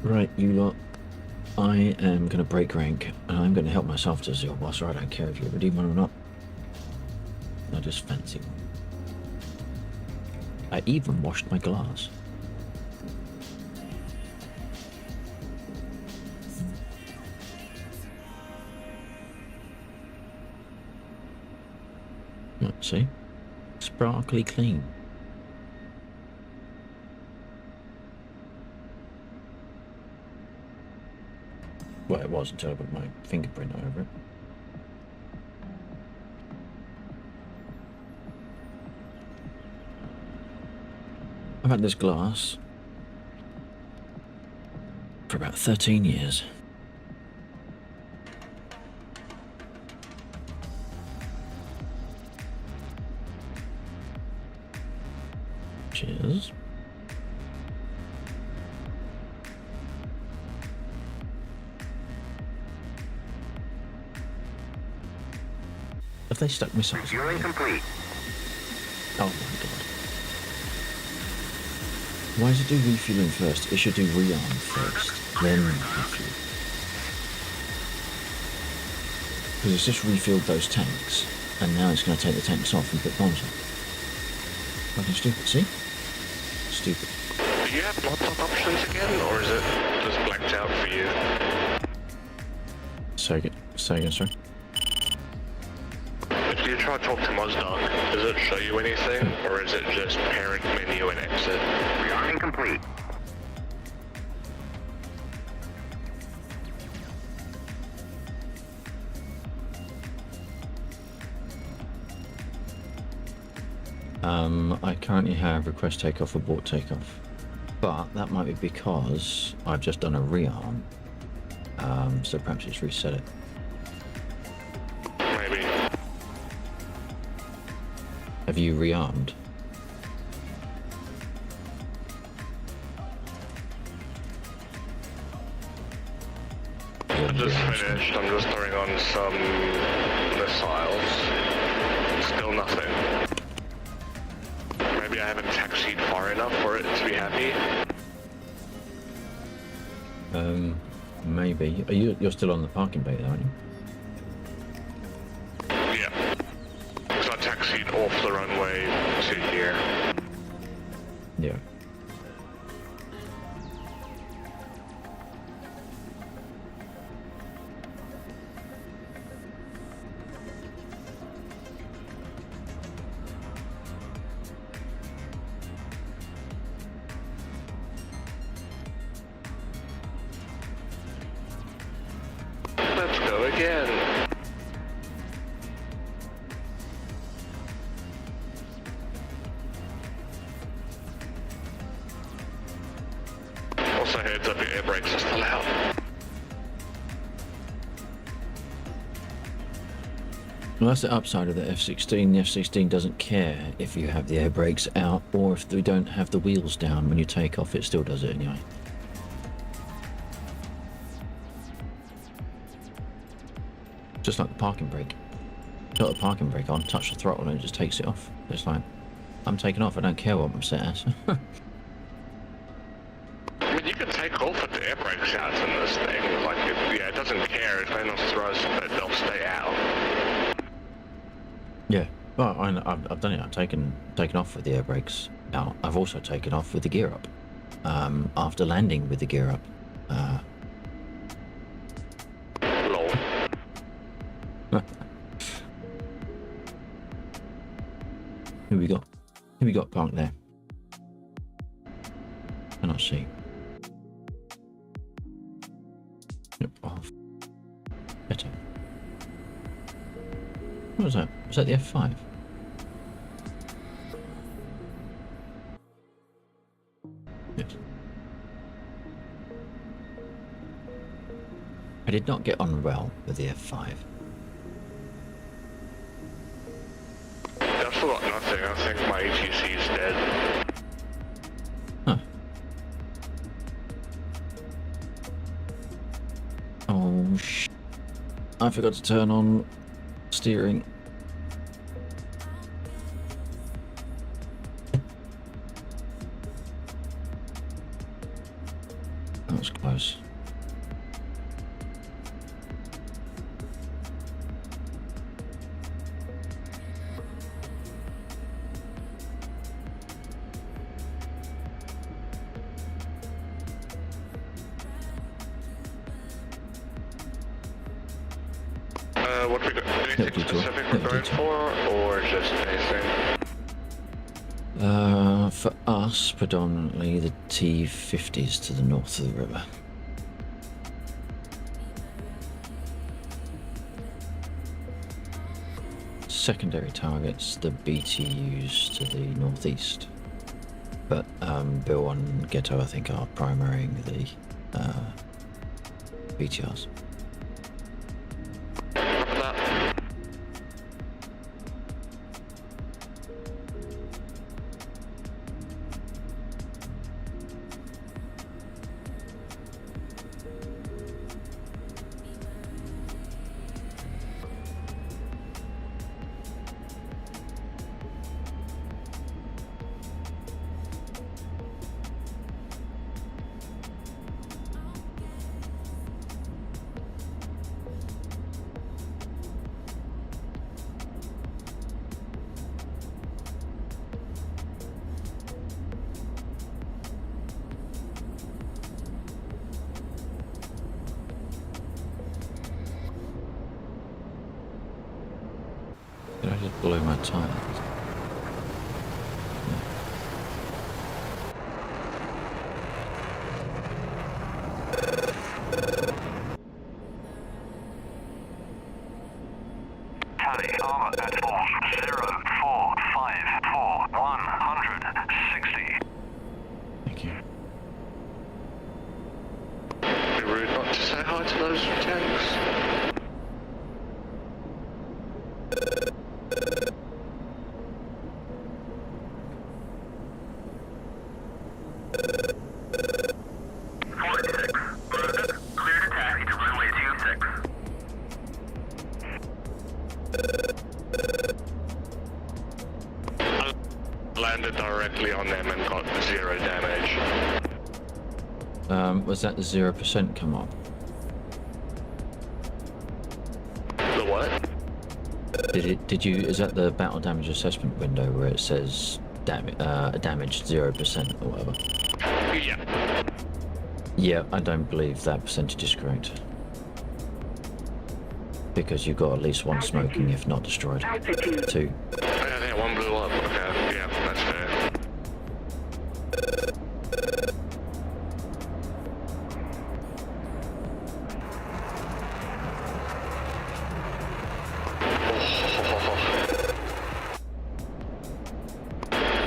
Right, you lot. I am going to break rank, and I'm going to help myself to Zero Boss, or I don't care if you redeem one or not. I just fancy one. I even washed my glass. Let's see. Sparkly clean. Well, it was until I put my fingerprint over it. I've had this glass for about 13 years. which is have they stuck missiles? Refueling complete. Oh my god. Why does it do refueling first? It should do rearm first, then refuel. Because it's just refilled those tanks, and now it's going to take the tanks off and put bombs on. Fucking stupid, see? Stupid. Do you have lots of options again, or is it just blacked out for you? Say again, sorry. If you try to talk to Mozdark, does it show you anything, or is it just parent menu and exit? Rearming complete. I currently have request takeoff, abort takeoff, but that might be because I've just done a rearm, so perhaps it's reset it. Maybe. Have you rearmed? I just finished. I'm just throwing on some missiles. Still nothing. Maybe I haven't taxied far enough for it to be happy. Maybe. You're still on the parking bay, aren't you? Yeah. Because I taxied off the runway to here. Yeah. Let's go again. Also heads up, your air brakes are still out. Well, that's the upside of the F-16. The F-16 doesn't care if you have the air brakes out or if we don't have the wheels down. When you take off, it still does it anyway. Just like the parking brake. Put the parking brake on, touch the throttle, and it just takes it off. It's like, I'm taking off, I don't care what I'm set as. I mean, you can take off with the air brakes out in this thing. Like, it doesn't care. If they're not thrust, they'll stay out. Yeah, well, I've done it. I've taken off with the air brakes out. I've also taken off with the gear up. After landing with the gear up. Lol. Who we got? Who we got parked there? Cannot see. Yep, off. Better. What was that? Was that the F5? Yes. I did not get on well with the F5. I've still got nothing. I think my ATC is dead. Huh. Oh, I forgot to turn on steering. That was close. What we got? Anything specific we're going for, or just anything? For us, predominantly the T-50s to the north of the river. Secondary targets, the BTUs to the northeast. But Bill and Ghetto, I think, are primarying the BTRs. Did I just blow my tire? Tally, armor at 0454 160. Thank you. Be rude not to say hi to those tanks. Clear to taxi to runway 26. I landed directly on them and got 0 damage. Was that the 0% come up? The what? Is that the battle damage assessment window where it says damage 0% or whatever? Yeah. Yeah, I don't believe that percentage is correct. Because you've got at least one smoking, if not destroyed. Altitude. 2. Yeah, one blew up. Okay, yeah, that's fair.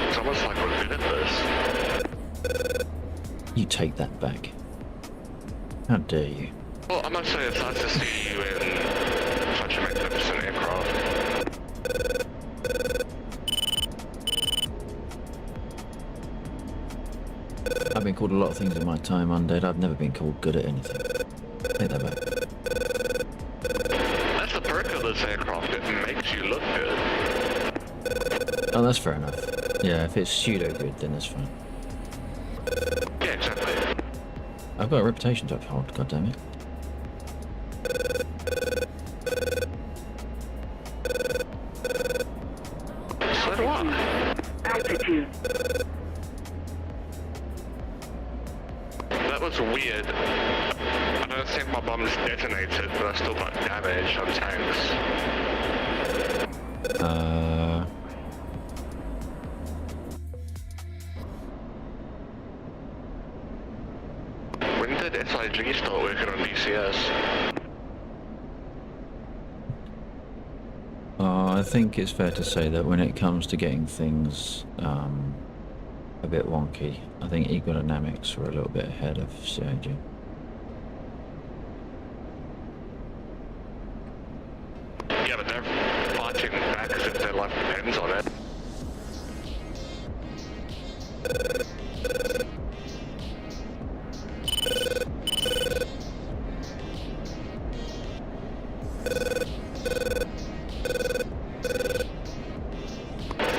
It's almost like we're good at this. You take that back. How dare you? Well, I must say it's nice to see you in such a magnificent aircraft. I've been called a lot of things in my time, Undead. I've never been called good at anything. Take that back. That's the perk of this aircraft, it makes you look good. Oh, that's fair enough. Yeah, if it's pseudo good, then that's fine. Yeah, exactly. I've got a reputation to uphold, goddammit. So do I. Altitude. That was weird. I don't think my bombs detonated, but I still got damage on tanks. When did SIG start working on DCS? I think it's fair to say that when it comes to getting things a bit wonky, I think Eagle Dynamics were a little bit ahead of CIG. Yeah, but they're fighting back as if their life depends on it.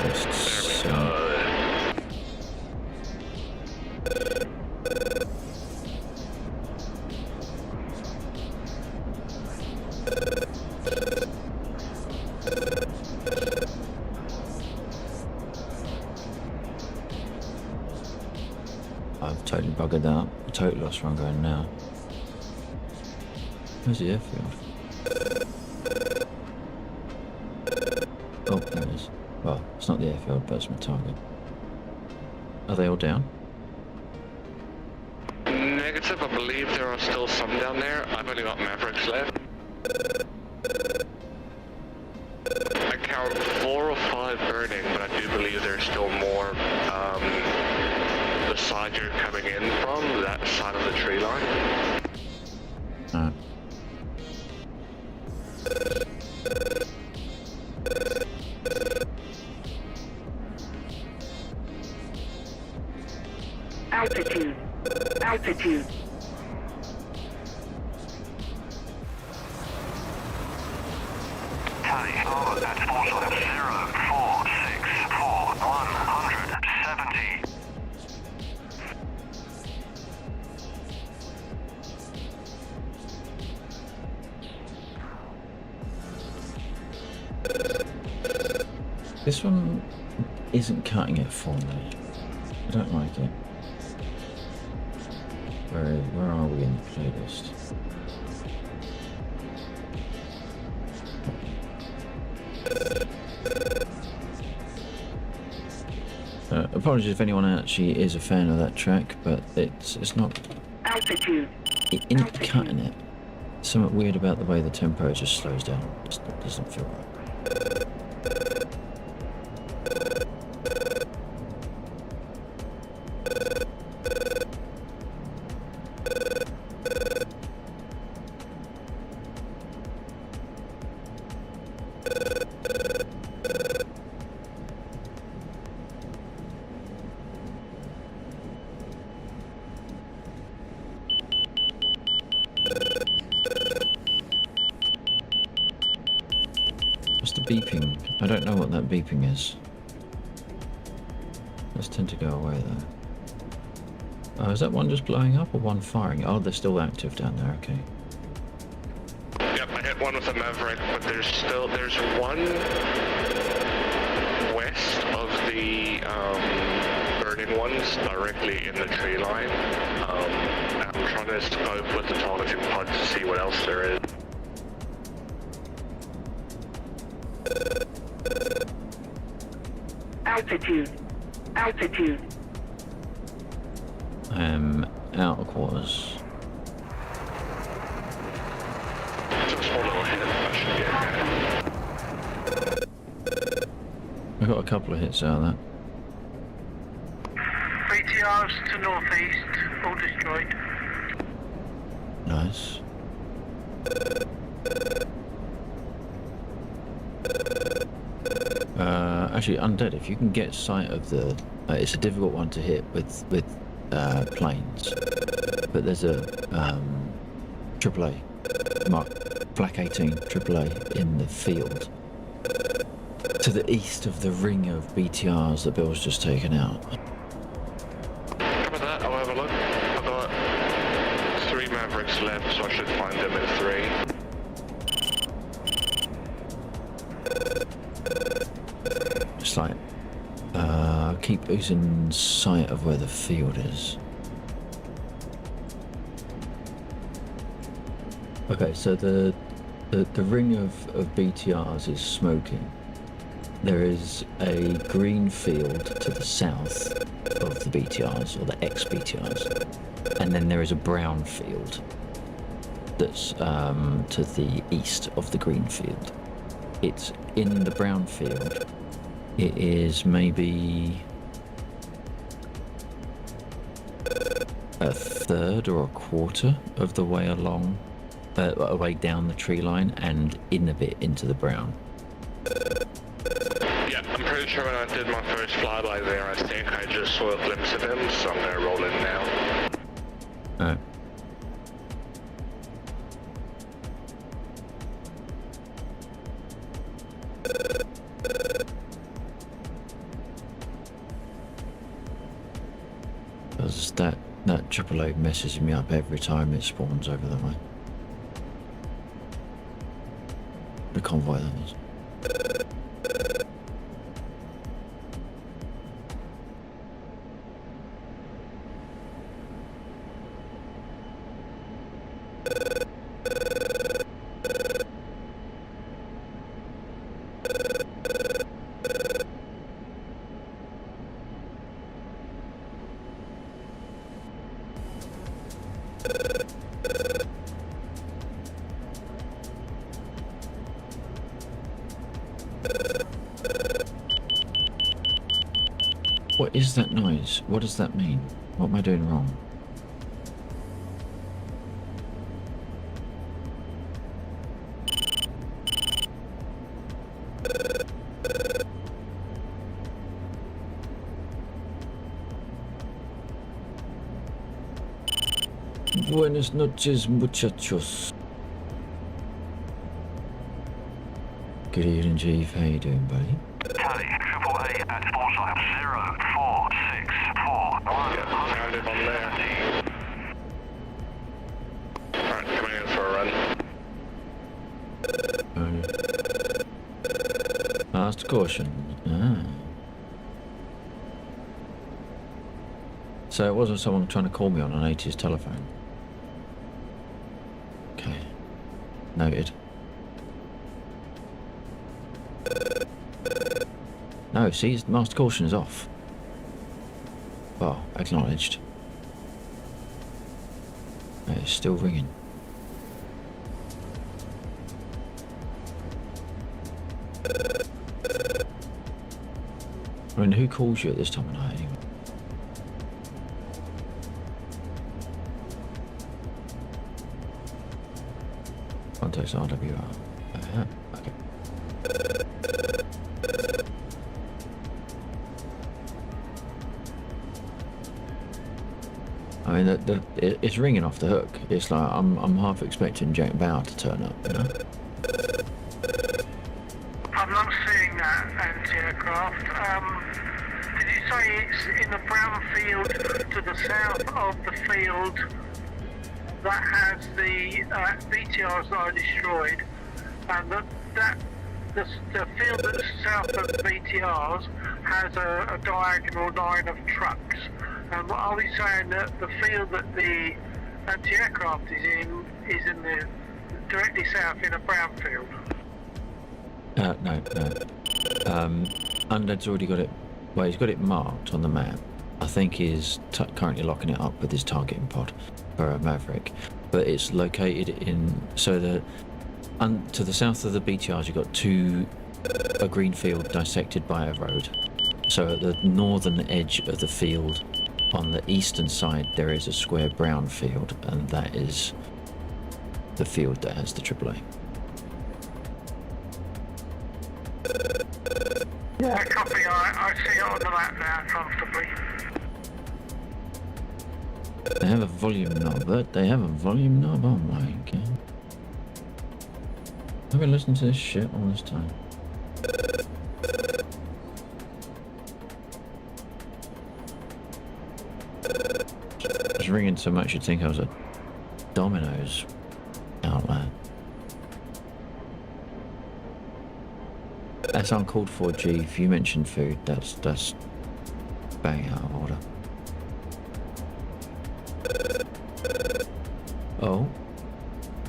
Just, I've totally buggered that up. Totally lost where I'm going now. Where's the airfield? Oh, there it is. Well, it's not the airfield, but it's my target. Are they all down? Negative, I believe there are still some down there. I've only got Mavericks left. I count 4 or 5 burning, but I do believe there's still more the side you're coming in from, that side of the tree line. Altitude. Altitude. Tally, armor at 0464 170. This one isn't cutting it for me. I don't like it. Where are we in the playlist? apologies if anyone actually is a fan of that track, but it's not Altitude. in cutting it. Something weird about the way the tempo just slows down. It doesn't feel right. What's the beeping? I don't know what that beeping is. Those tend to go away though. Oh, is that one just blowing up or one firing? Oh, they're still active down there, okay. Yep, I hit one with a Maverick, but there's one west of the burning ones directly in the tree line. I'm trying to scope with the targeting pod to see what else there is. Altitude. Altitude. Outer quarters. Just one little hit, that should be okay. I got a couple of hits out of that. BTRs to northeast, all destroyed. Nice. Actually, undead. If you can get sight of the, it's a difficult one to hit with planes. But there's a AAA, Mark Flak 18 AAA in the field to the east of the ring of BTRs that Bill's just taken out. Cover that, I'll have a look. I've got 3 Mavericks left, so I should find them in 3. Just like keep losing sight of where the field is. Okay, so the ring of BTRs is smoking. There is a green field to the south of the BTRs, or the ex-BTRs, and then there is a brown field that's to the east of the green field. It's in the brown field. It is maybe a third or a quarter of the way along, away down the tree line, and in a bit into the brown. Yeah, I'm pretty sure when I did my first flyby there, I think I just saw a glimpse of him, so I'm gonna roll in now. Alright. Because that AAA messes me up every time it spawns over that way. The convoy, that is. What is that noise? What does that mean? What am I doing wrong? Buenas noches, muchachos. Good evening, Chief. How you doing, buddy? Tally, AAA at spawn site 0464. Yeah, found him on there. Alright, coming in for a run. Last caution. Ah. So it wasn't someone trying to call me on an 80s telephone. Okay. Noted. No, see, master caution is off. Oh, acknowledged. It's still ringing. I mean, who calls you at this time of night anyway? Context RWR. Okay. I mean, it's ringing off the hook. It's like I'm half expecting Jack Bauer to turn up, you know? I'm not seeing that anti-aircraft. Did you say it's in the brown field to the south of the field that has the BTRs that are destroyed, and the field that's south of the BTRs has a diagonal line of trucks? Are we saying that the field that the anti-aircraft is in the directly south in a brown field? No. Undead's already got it. Well, he's got it marked on the map. I think he's currently locking it up with his targeting pod for a Maverick. But it's located in... So to the south of the BTRs, you've got a green field dissected by a road. So at the northern edge of the field, on the eastern side, there is a square brown field, and that is the field that has the AAA. Yeah, copy. I see it on the map now, comfortably. They have a volume knob. They have a volume knob. Oh my god! I've been listening to this shit all this time. It's ringing so much you'd think I was a Domino's outlet. That's uncalled for, G. If you mention food, that's bang out of order.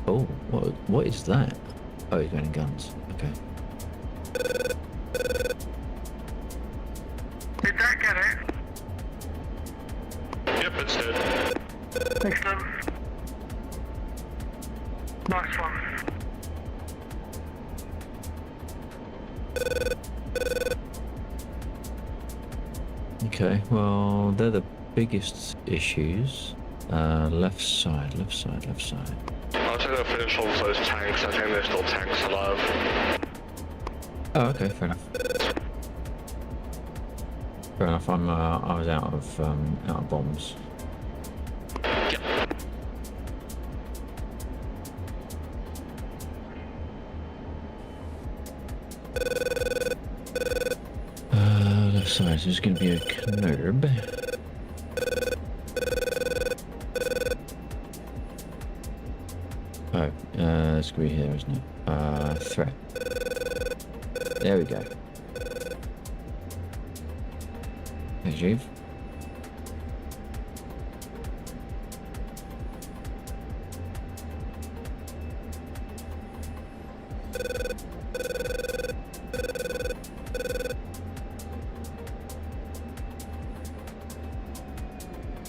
Oh, what is that? Oh, he's going in guns. Okay. Did that get it? Yep, it's dead. Excellent. Nice one. Okay, well, they're the biggest issues. Left side. I'll take the finish off those tanks. I think there's still tanks alive. Oh, okay, fair enough. Fair enough. I was out of bombs. Yep. Left side. So there's going to be a knurb. Oh, it's going to be here, isn't it? Threat. There we go. Hey, Jeeve.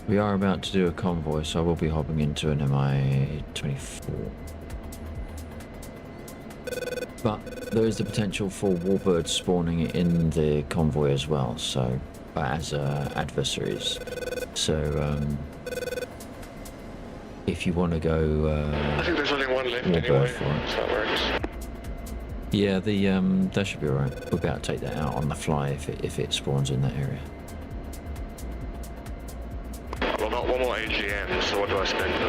We are about to do a convoy, so I will be hopping into an MI-24. But there is the potential for warbirds spawning in the convoy as well, so as adversaries. So if you want to go, I think there's only one left warbird anyway, for it. so that works. Yeah, that should be alright. We'll be able to take that out on the fly if it spawns in that area. Well, not one more AGM, so what do I spend it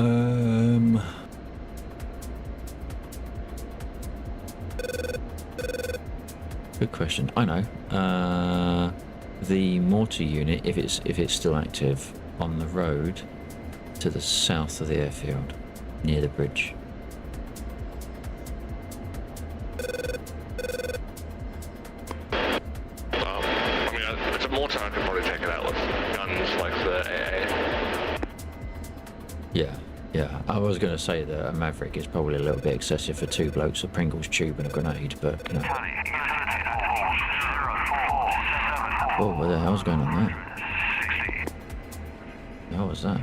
on? Good question. I know. The mortar unit, if it's still active, on the road to the south of the airfield, near the bridge. I mean, if it's a mortar, I could probably take it out with guns like the AA. Yeah. I was going to say that a Maverick is probably a little bit excessive for two blokes, a Pringles tube and a grenade, but you know. Oh, what the hell's going on there? How was that?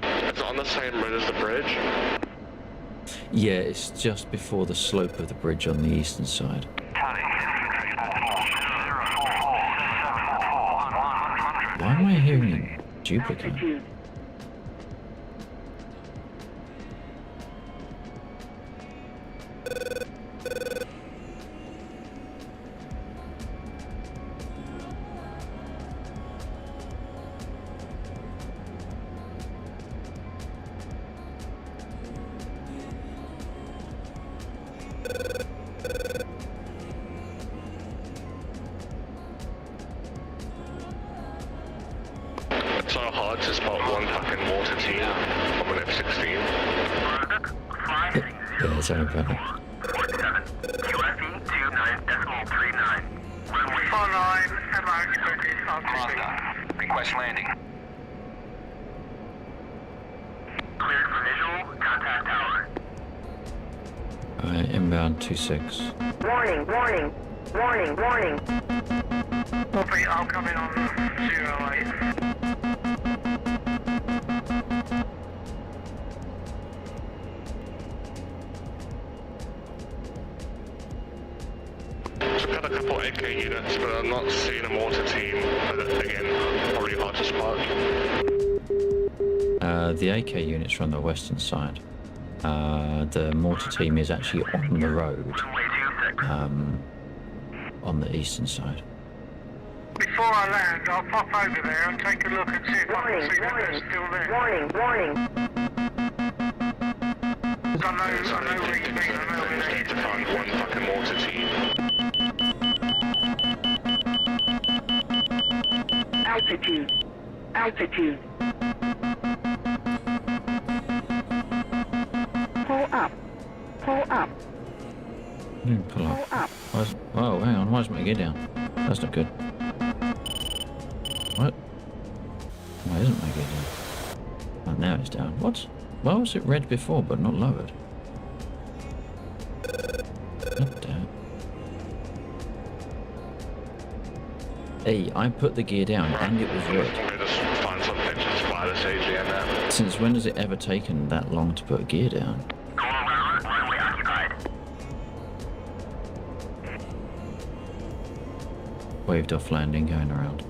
It's on the same road as the bridge. Yeah, it's just before the slope of the bridge on the eastern side. Why am I hearing a duplicate? Altitude. It's so hard to spot one fucking water team from an F-16. Fly heading Yeah, it's only better. 47. QFE 29.39. Runway 49, ammo expected, RTC. Request landing. cleared for visual. Contact tower. Alright, inbound 26. Warning, warning, warning, warning. Copy, I'll come in on 08. So I've got a couple AK units, but I'm not seeing a mortar team. But again, probably hard to spot. The AK units are on the western side. The mortar team is actually on the road, Runway 26. on the eastern side. Before I land, I'll pop over there and take a look and see if I Warning, can see that they're warning, still there. warning, warning. I know where you've been, I know where they Need to find one fucking mortar team. Altitude. Altitude. Pull up. Pull up. Pull up. Pull up. Oh, hang on. Why is my gear down? That's not good. What? Why isn't my gear down? Oh, now it's down. What? Why was it red before but not lowered? What the hell? Hey, I put the gear down and it was red. I'm gonna just find something to spot this AGM now. Since when has it ever taken that long to put a gear down? Going around. Runway occupied. Waved off landing, going around.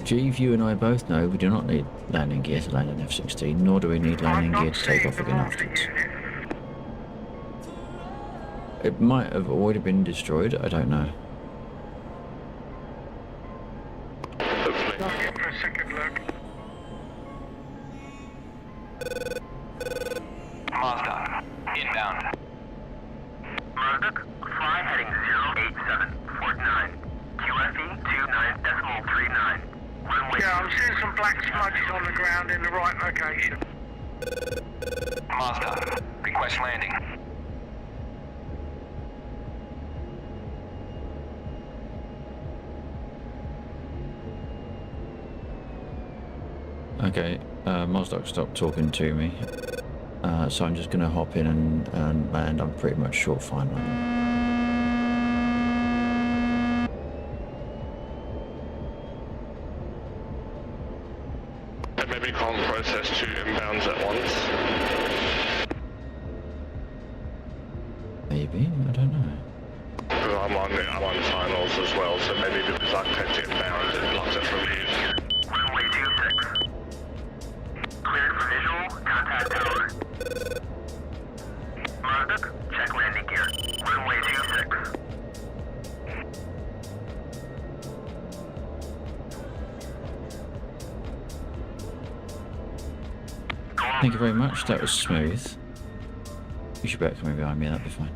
Jeeve, you and I both know we do not need landing gear to land an F-16, nor do we need landing gear to take off again afterwards. It might have already been destroyed, I don't know. Hopefully. I'll get for a second look. Mazda. Inbound. Marduk, fly heading 08749. QFE 29.39. Runway Yeah, I'm seeing some black smudges on the ground in the right location. Mazda. Request landing. Okay, Mozdok stopped talking to me, so I'm just going to hop in and land. I'm pretty much short fine right now. And maybe can't process two inbounds at once. Maybe, I don't know. Because I'm on finals as well, so maybe because I clicked inbound, it blocked it from you. Runway 26. Cleared for visual. Contact tower. Marduk, check landing gear. Runway 26. Thank you very much, that was smooth. You should better come in behind me, that'd be fine.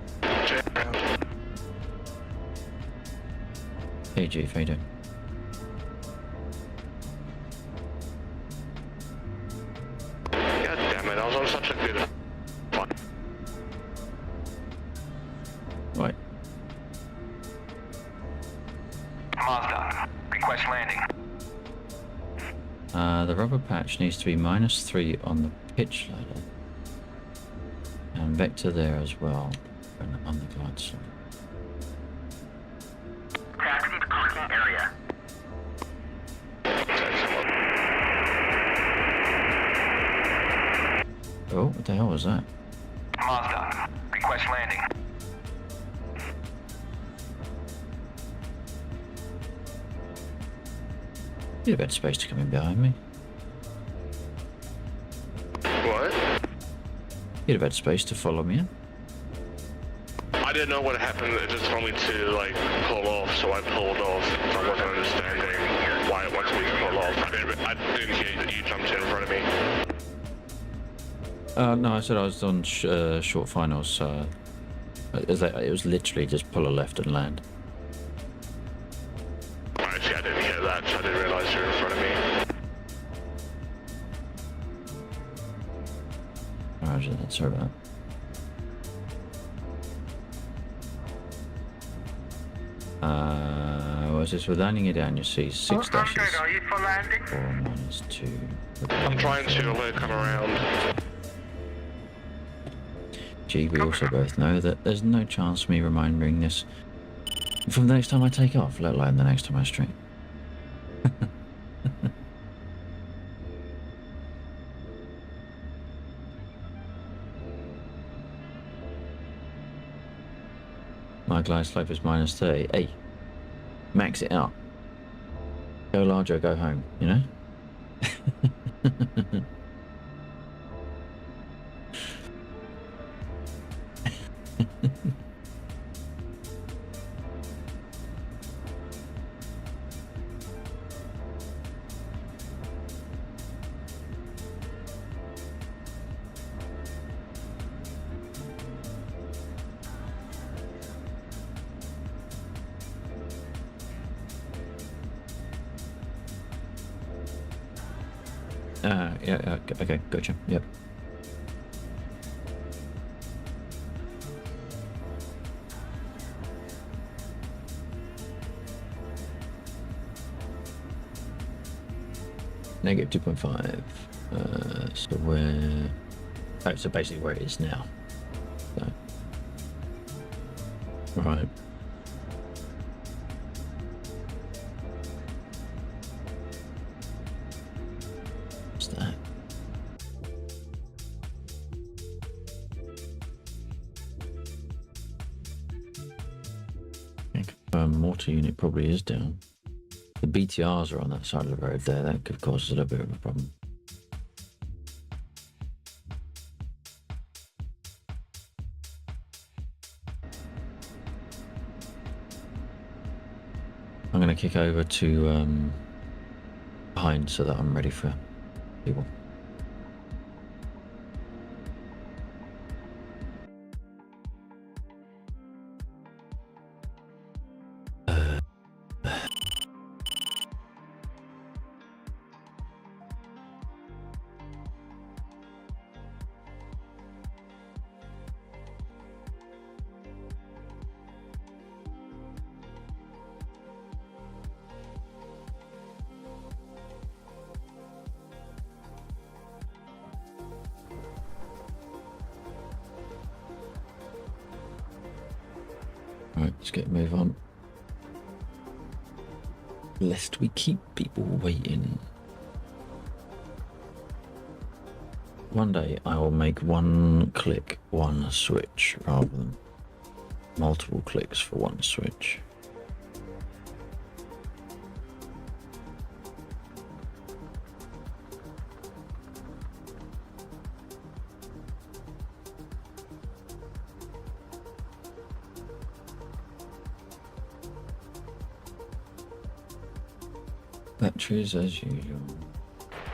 Hey G, how you doing? God damn it, I was on such a good... Right, Mazda. Request landing. the rubber patch needs to be -3 on the pitch ladder. vector there as well. And I'm on the glide slot. Taxi to parking area. Oh, what the hell was that? Mazda. Request landing. You'd have had space to come in behind me. What? You'd have had space to follow me in. I didn't know what happened. It just told me to like pull off, so I pulled off. So I wasn't understanding why it wanted me to pull off. I didn't hear that you jumped in front of me. No, I said I was on short finals, so it was literally just pull a left and land. Actually, I didn't hear that. So I didn't realize you were in front of me. Roger that, sorry about that. Was this with landing it down? You see 6 dashes. I'm good. Are you for landing? 4 - 2. I'm trying to alert come around. Gee, we also both know that there's no chance of me remembering this from the next time I take off, let alone the next time I stream. My glide slope is -30. Hey, max it out. Go large or go home, you know? Yeah, okay, gotcha, yep. -2.5. So where? Oh, so basically where it is now. So. Right. What's that? Mortar unit probably is down. The BTRs are on that side of the road there. That could cause a little bit of a problem. I'm going to kick over to behind so that I'm ready for people. Right, let's get a move on. Lest we keep people waiting. One day I will make one click, one switch, rather than multiple clicks for one switch. Batteries as usual.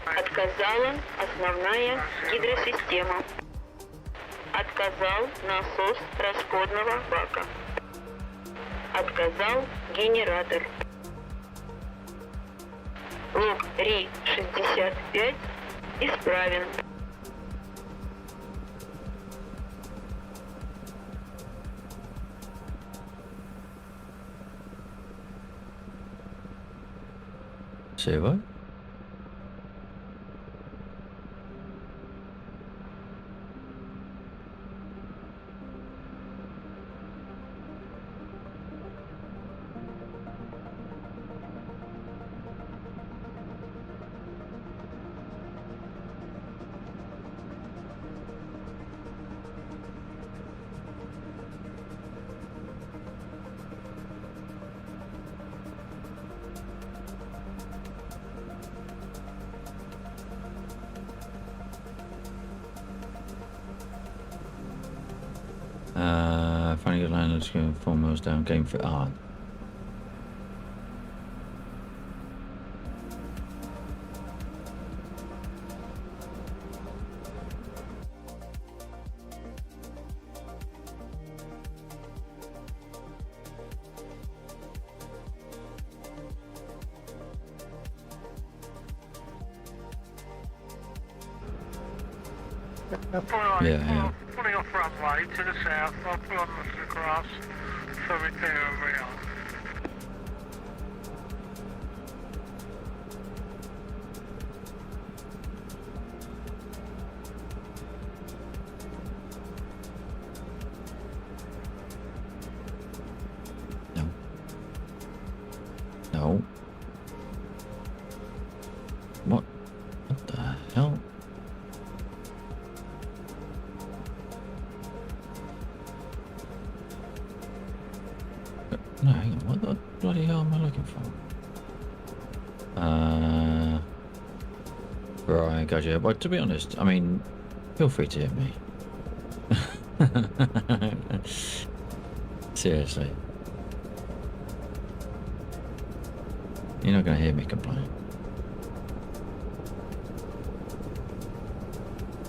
Отказала основная гидросистема. Отказал насос расходного бака. Отказал генератор. Лог РИ-65 исправен. Say what? finally got landed, just going 4 miles down, game for Yeah. Pulling off runway to the south, I'll pull on the grass for repair and rearm. No. What the hell? No, hang on. What the bloody hell am I looking for? Right, gotcha. But to be honest, I mean, feel free to hit me. Seriously. You're not going to hear me complain.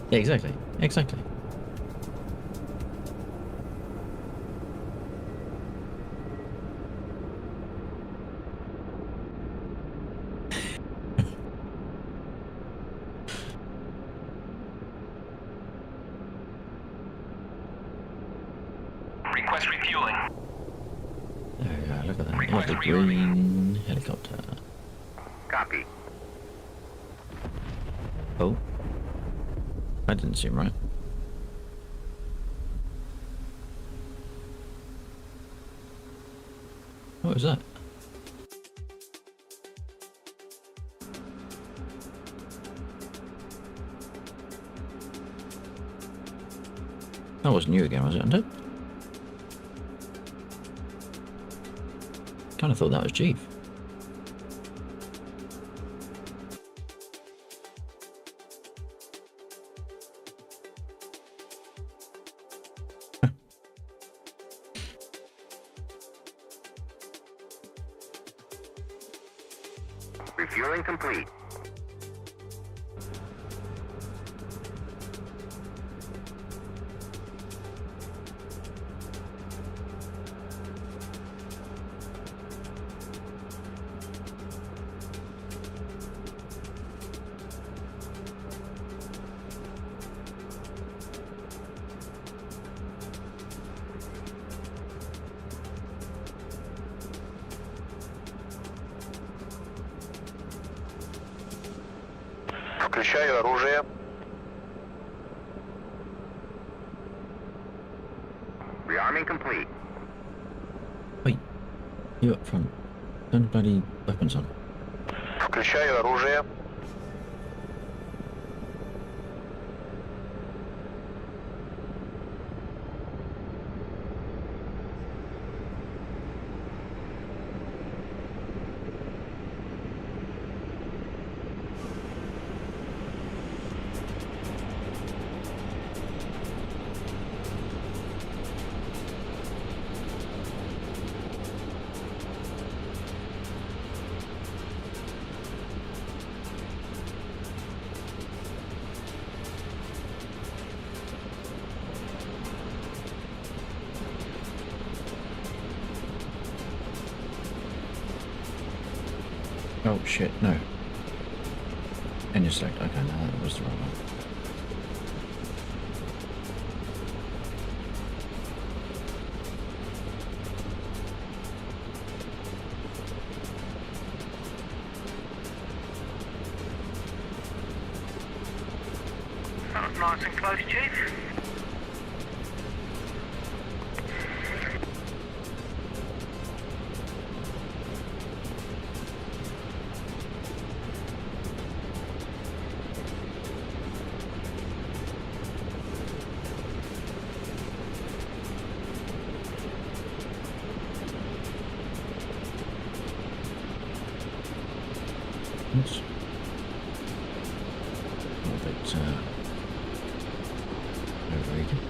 Yeah, exactly. Exactly. Request refueling. There we go. Look at that. Lovely green helicopter. Copy. Oh. That didn't seem right. What was that? That wasn't you again, was it? Kind of thought that was Chief. Refueling complete. Включаю оружие. Rearming complete. Wait, you up front. Turn the bloody weapons on. Включаю оружие. Oh shit, no. Intersect. Okay, no, that was the wrong one. That was nice and close, Chief. Oops. A little bit overrated.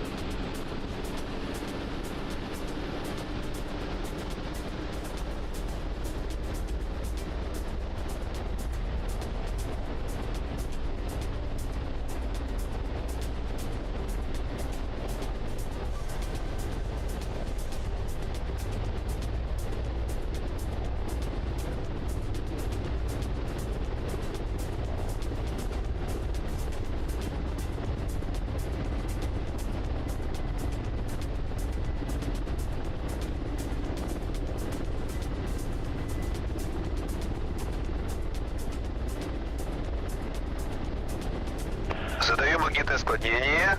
Задаю магнитное склонение.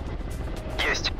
Есть.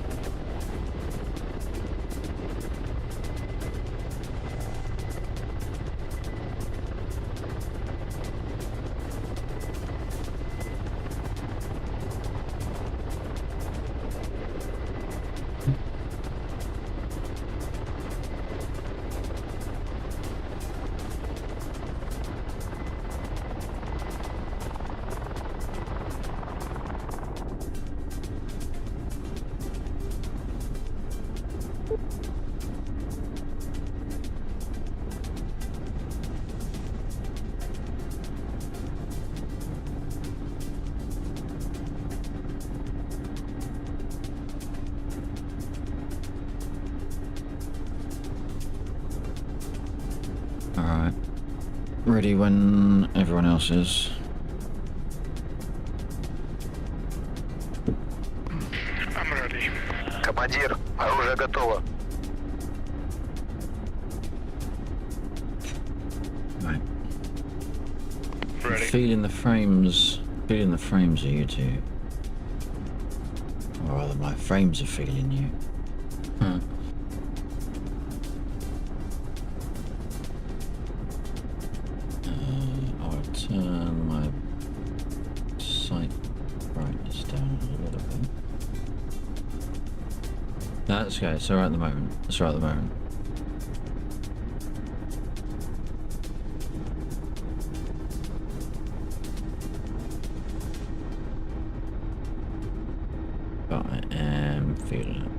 Alright. Ready when everyone else is. I'm ready. Командир, оружие готово. Right. Ready. Feeling the frames of you two. Or rather, my frames are feeling you. Huh. I'll turn my sight brightness down a little bit. That's okay, it's alright at the moment. It's alright at the moment. But I am feeling it.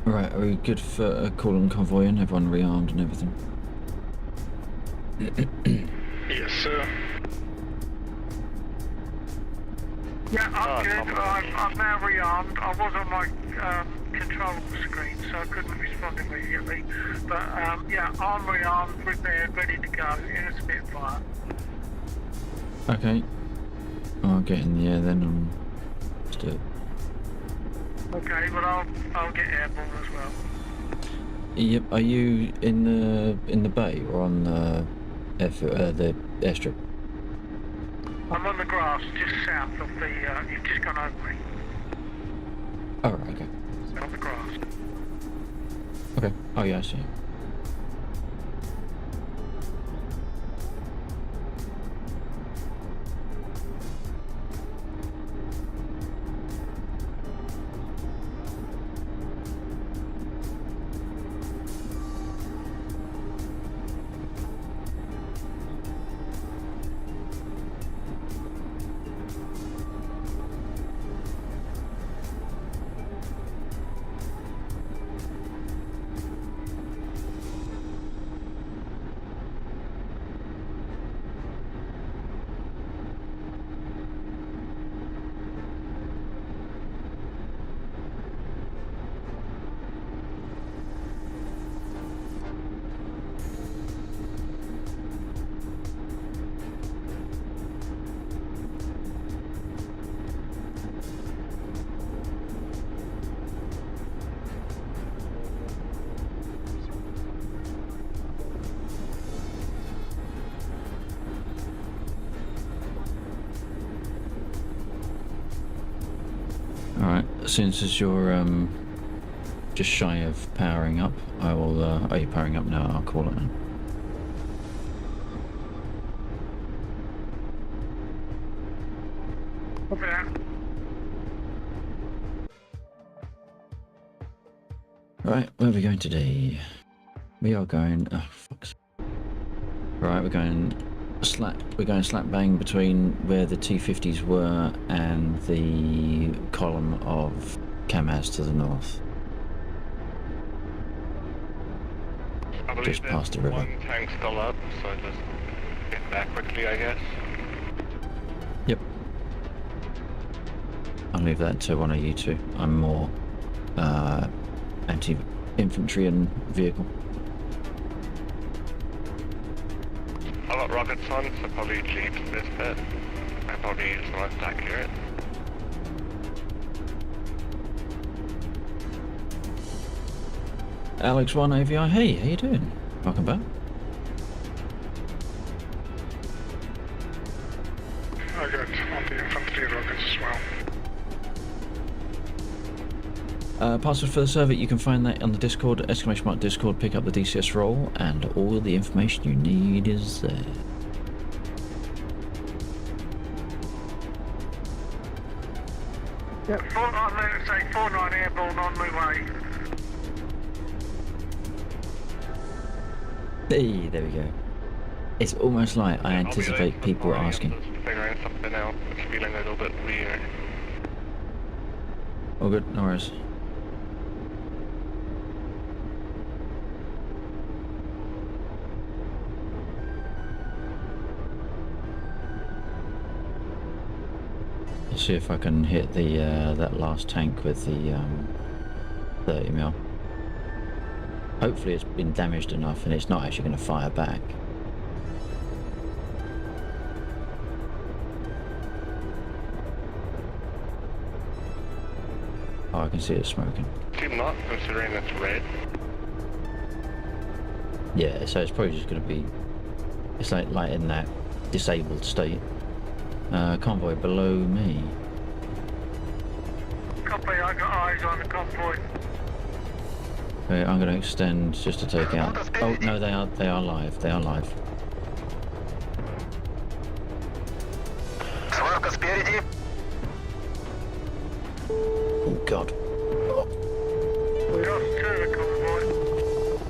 Right, are we good for calling convoy and everyone rearmed and everything? Yes, sir. Yeah, I'm good. I'm now rearmed. I was on my control screen, so I couldn't respond immediately. But yeah, I'm rearmed, repaired, ready to go in a Spitfire. Okay. I'll get in the air then and let's do it. Okay, but I'll get airborne as well. Yep, are you in the bay or on the the airstrip? I'm on the grass just south of the. You've just gone over me. Oh, right, okay. On the grass. Okay. Oh yeah, I see. Alright, since as you're just shy of powering up, I will are you powering up now? I'll call it then. Okay. Right, where are we going today? We are going fuck's. Right, we're going slap bang between where the T-50s were and the column of Kamaz to the north. I believe Just past the there's river. one tank still up, so just get back quickly, I guess. Yep. I'll leave that to one of you two. I'm more anti-infantry and vehicle. How about rockets? this one, so probably leave this bit. And probably use the most accurate. Alex 1 AVI, hey, how you doing? Welcome back. I got on the infantry rockets as well. Password for the server, you can find that on the Discord, !mark Discord, pick up the DCS role, and all the information you need is there. Yep. 49 airborne on my way. Hey, there we go. It's almost like I anticipate people asking. I'm just figuring something out. It's feeling a little bit weird. All good, no worries. Let's see if I can hit the that last tank with the 30 mil. Hopefully it's been damaged enough and it's not actually going to fire back. Oh, I can see it smoking. Seem not, considering it's red. Yeah, so it's probably just going to be... It's like in that disabled state. Convoy below me. Copy, I got eyes on the convoy. Okay, I'm going to extend just to take out... Oh, no, they are live. They are live. Сварка спереди. Oh, God. We lost two of the convoy.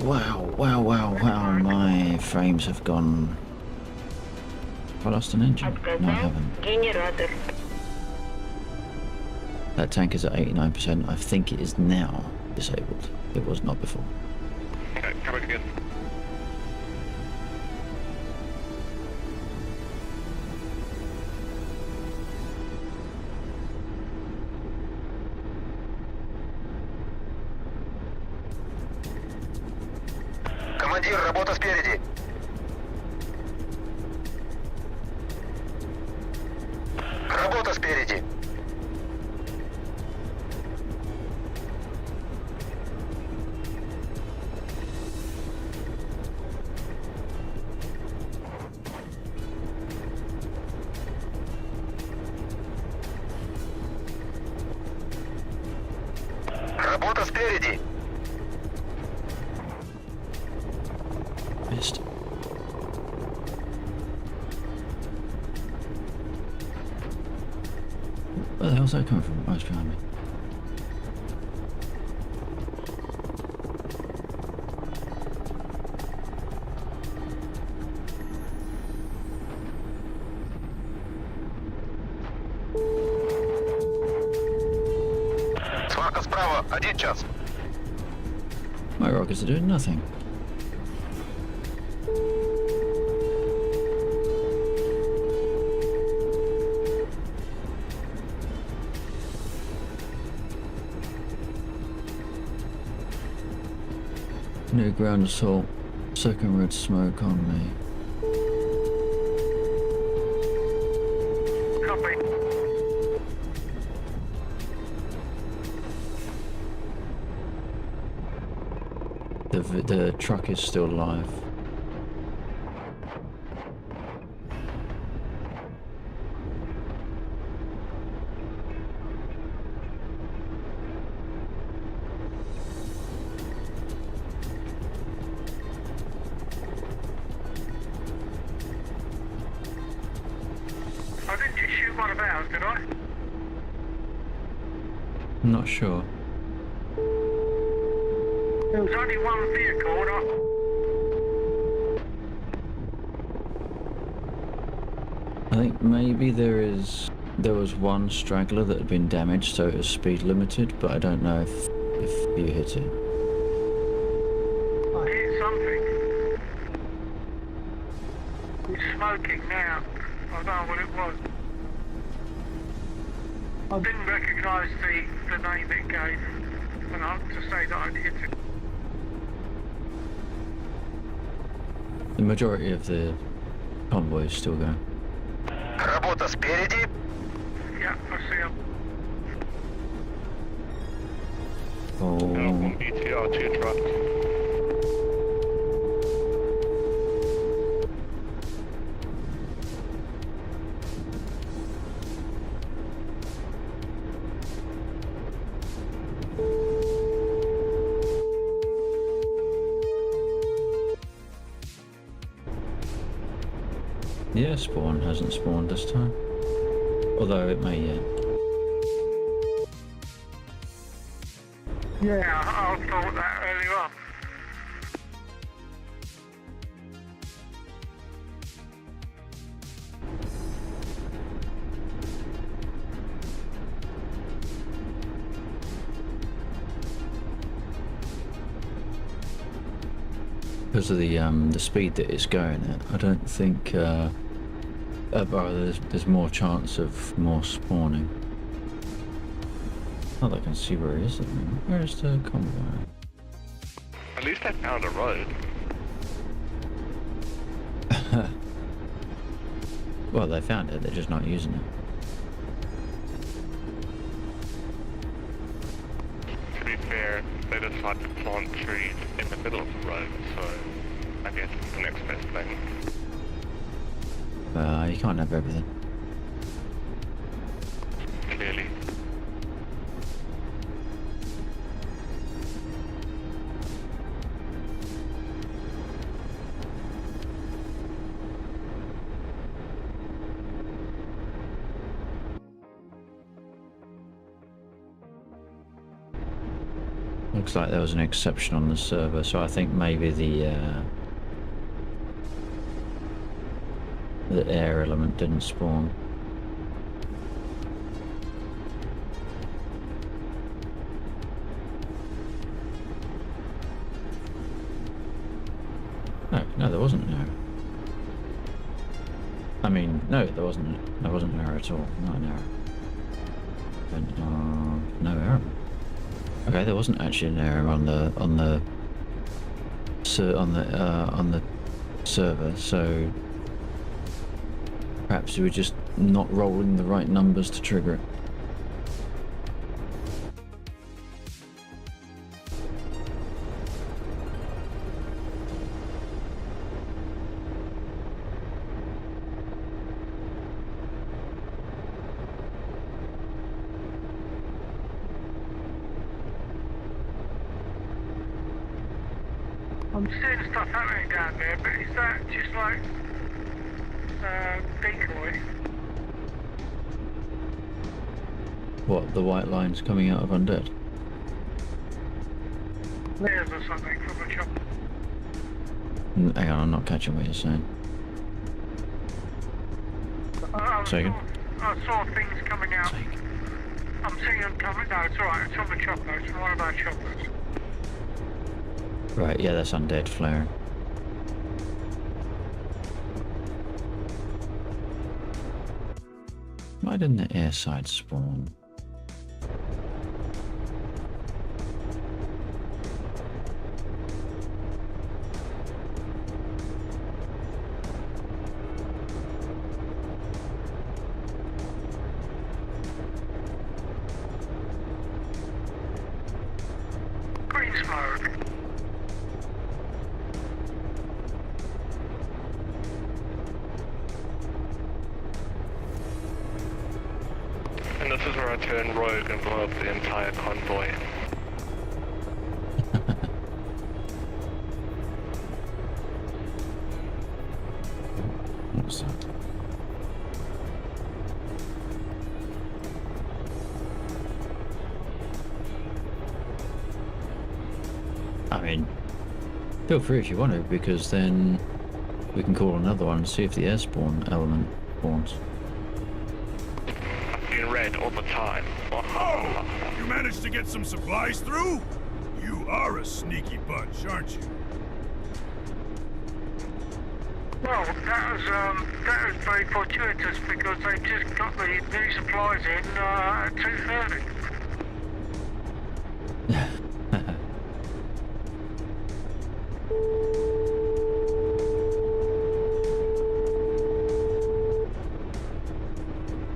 Wow. My frames have gone... Have I lost an engine? No, I Отказал haven't. генератор. That tank is at 89%. I think it is now disabled. It was not before. Okay, coming again. Командир, работа спереди. Работа спереди. Работа спереди. Missed. Where the hell's that coming from? Oh, it's behind me. Сварка справа. 1 час. My rockets are doing nothing. New ground assault. Second red smoke on me. Copy. The truck is still alive. I didn't just shoot one of ours, did I? I'm not sure. There was only one vehicle and I think maybe there was one straggler that had been damaged, so it was speed limited, but I don't know if you hit it. I hit something. It's smoking now. I don't know what it was. I didn't recognise the name it gave, and I have to say that I'd hit it. The majority of the Convoy is still going. Работа спереди. Yeah, I see him. Oh, One BTR, 2 trucks. yeah, spawn hasn't spawned this time. Although it may yet. Yeah, I thought that earlier on. Because of the speed that it's going at, I don't think there's more chance of more spawning. Not that I can see where he is at the moment. Where's the convoy? At least I found a road. Well, they found it, they're just not using it. To be fair, they decided to plant trees in the middle of the road, so I guess it's the next best thing. You can't have everything. Clearly. Looks like there was an exception on the server, so I think maybe the air element didn't spawn. No, there wasn't an error. I mean, no, there wasn't an error at all. Not an error. And, no error. Okay, there wasn't actually an error on the server, so perhaps we were just not rolling the right numbers to trigger it. I'm seeing stuff happening down there, but is that just like decoy? What, the white lines coming out of undead? Layers or something from a chopper? Hang on, I'm not catching what you're saying. Second. I saw things coming out. I'm seeing them coming. No, it's alright. It's on the chopper. It's from one of our choppers. Right, yeah, that's undead flaring. Why didn't the air side spawn? Green smoke. And this is where I turn rogue and blow up the entire convoy. What's that? I mean, feel free if you want to, because then we can call another one and see if the air spawn element spawns. I've been red all the time. Oh, you managed to get some supplies through? You are a sneaky bunch, aren't you? Well, that was very fortuitous because they just got the new supplies in at 2:30.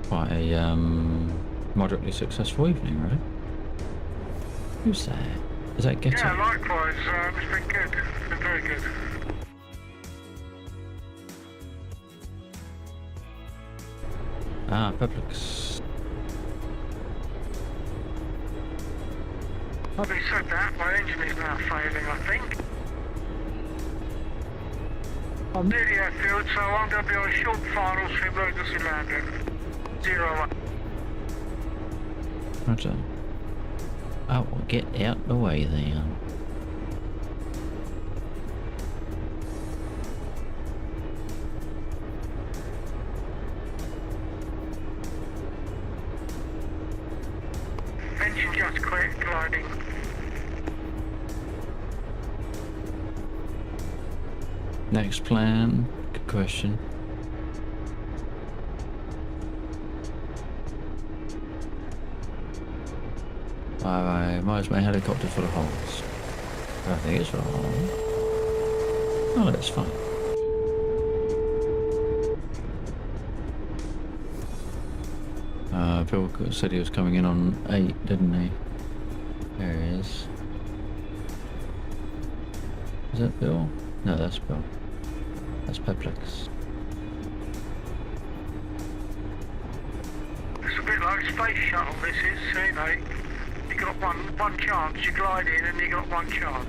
quite a moderately successful evening, right? Who's that? Is that Ghetto? Yeah, likewise. It's been good. It's been very good. Ah, Publix. Having said that, my engine is now failing, I think. I'm near the airfield, so I'm going to be on short finals for emergency landing. 0-1. Roger. Oh, well, get out the way then. Engine just quit gliding. Next plan. Good question. Why is my helicopter full of holes? I think it's full of holes. Oh, that's fine. Bill said he was coming in on 8, didn't he? There he is. Is that Bill? No, that's Bill. That's Peplex. It's a bit like space shuttle, this is, you know. You got one chance, you glide in and you got one chance.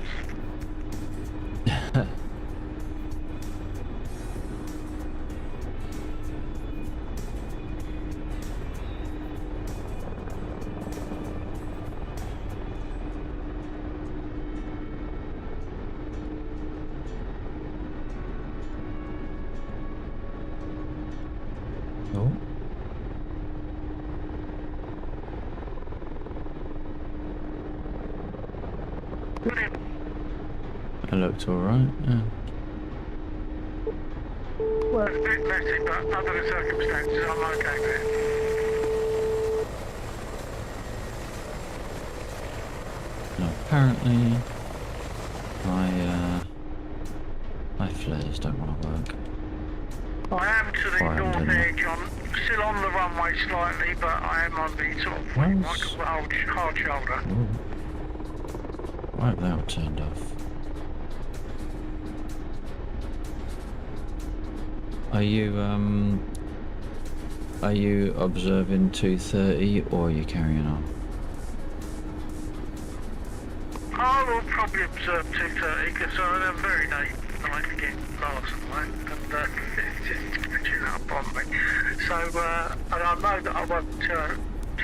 Oh. It looked alright, yeah. Well, it's a bit messy, but under the circumstances, I'm okay with it. Now, apparently, my flares don't want to work. I am to the north edge, I'm still on the runway slightly, but I am on the sort of what you might call the hard shoulder. Ooh. Right, that all turned off. Are you observing 230 or are you carrying on? I will probably observe 230 because I had a very night again last night and it's just catching up on me. So, and I know that I won't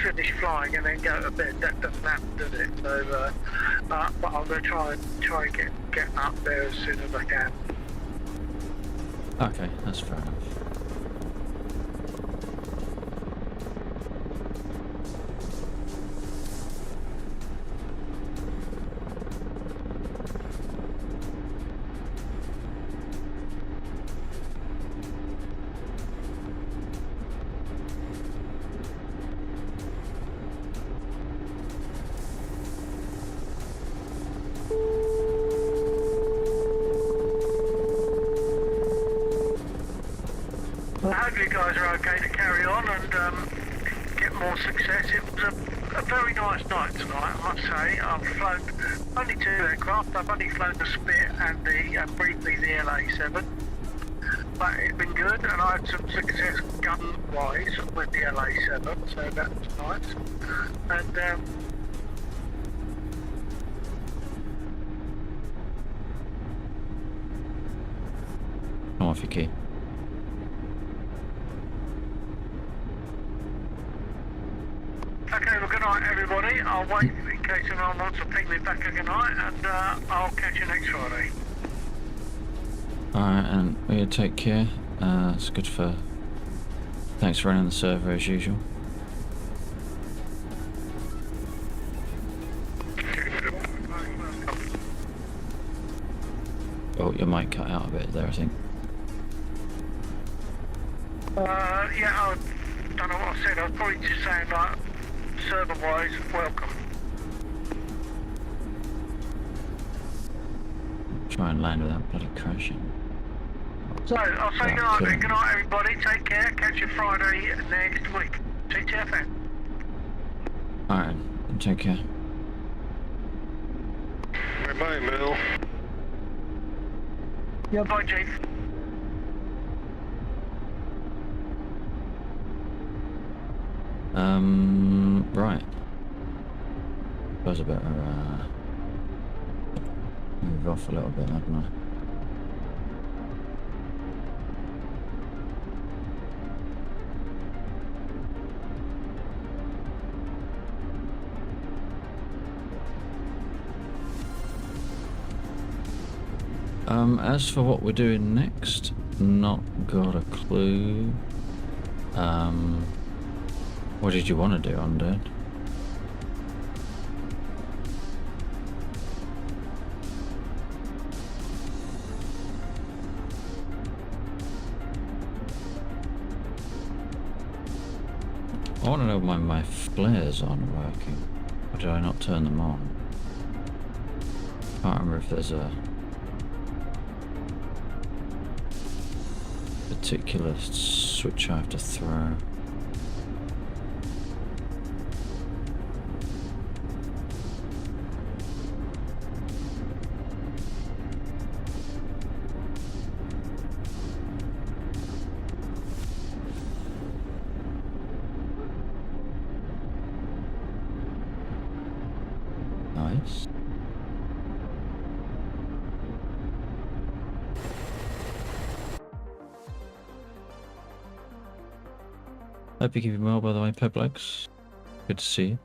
finish flying and then go to bed. That doesn't happen, does it? So, but I'm going to try and get up there as soon as I can. Okay, that's fair enough. Well, I hope you guys are okay to carry on and get more success. It was a very nice night tonight, I must say. I've flown only 2 aircraft. I've only flown the Spit and briefly the LA7. But it's been good, and I had some success gun-wise with the LA7, so that was nice. And Come off your key. okay, well, good night, everybody. I'll wait in case anyone wants to ping me back a good night, and I'll catch you next Friday. Alright, and you take care. It's good for... Thanks for running the server as usual. Oh, your mic cut out a bit there, I think. Yeah, I don't know what I said. I was probably just saying, like, server-wise, welcome. Try and land without bloody crashing. So, I'll say good night, then. Good night, everybody. Take care. Catch you Friday next week. Take care, then. Alright, take care. Bye-bye, Mel. Yeah, bye, Chief. Right. Suppose I better move off a little bit, hadn't I? As for what we're doing next, not got a clue. What did you want to do, Undead? I want to know why my flares aren't working. Or did I not turn them on? Can't remember if there's a particular switch I have to throw. Nice. Hope you're keeping well, by the way, Peblex. Good to see you.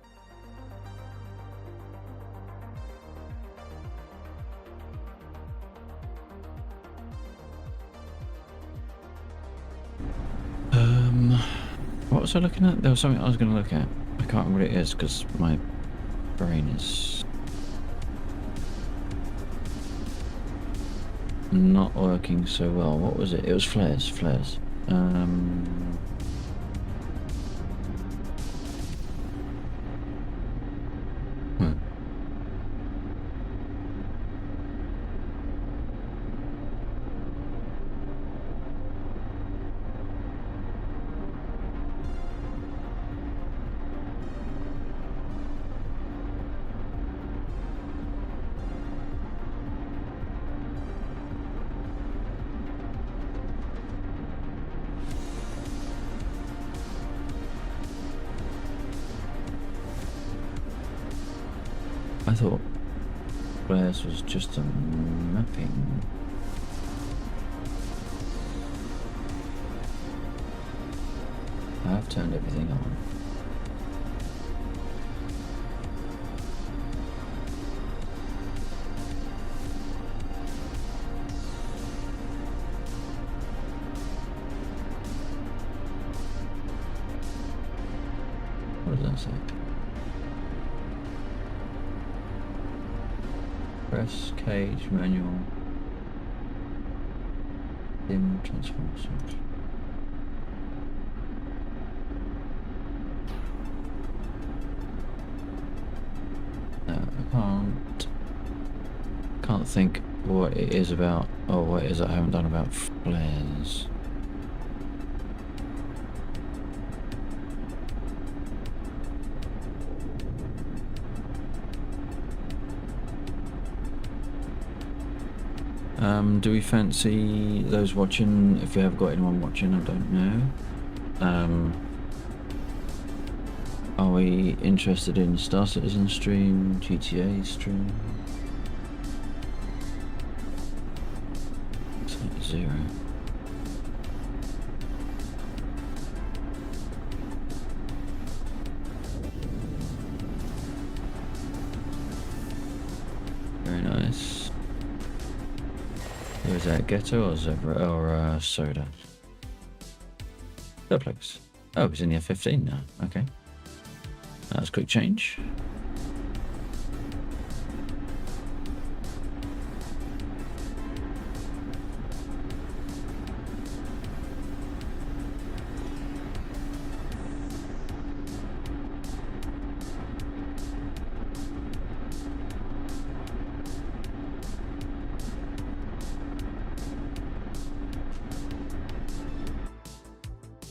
What was I looking at? There was something I was going to look at. I can't remember what it is because my brain is not working so well. What was it? It was flares. Flares. I thought flares was just a mapping. I've turned everything on. What does that say? Press, cage, manual, dim, transform switch. No, I can't think what it is about, or what it is I haven't done about flares. Do we fancy those watching, if we have got anyone watching, I don't know. Are we interested in Star Citizen stream, GTA stream? It's like 0. Very nice. Is that Ghetto or Zebra or Soda? Duplex. Oh, he's in the F-15 now. Okay. That's a quick change.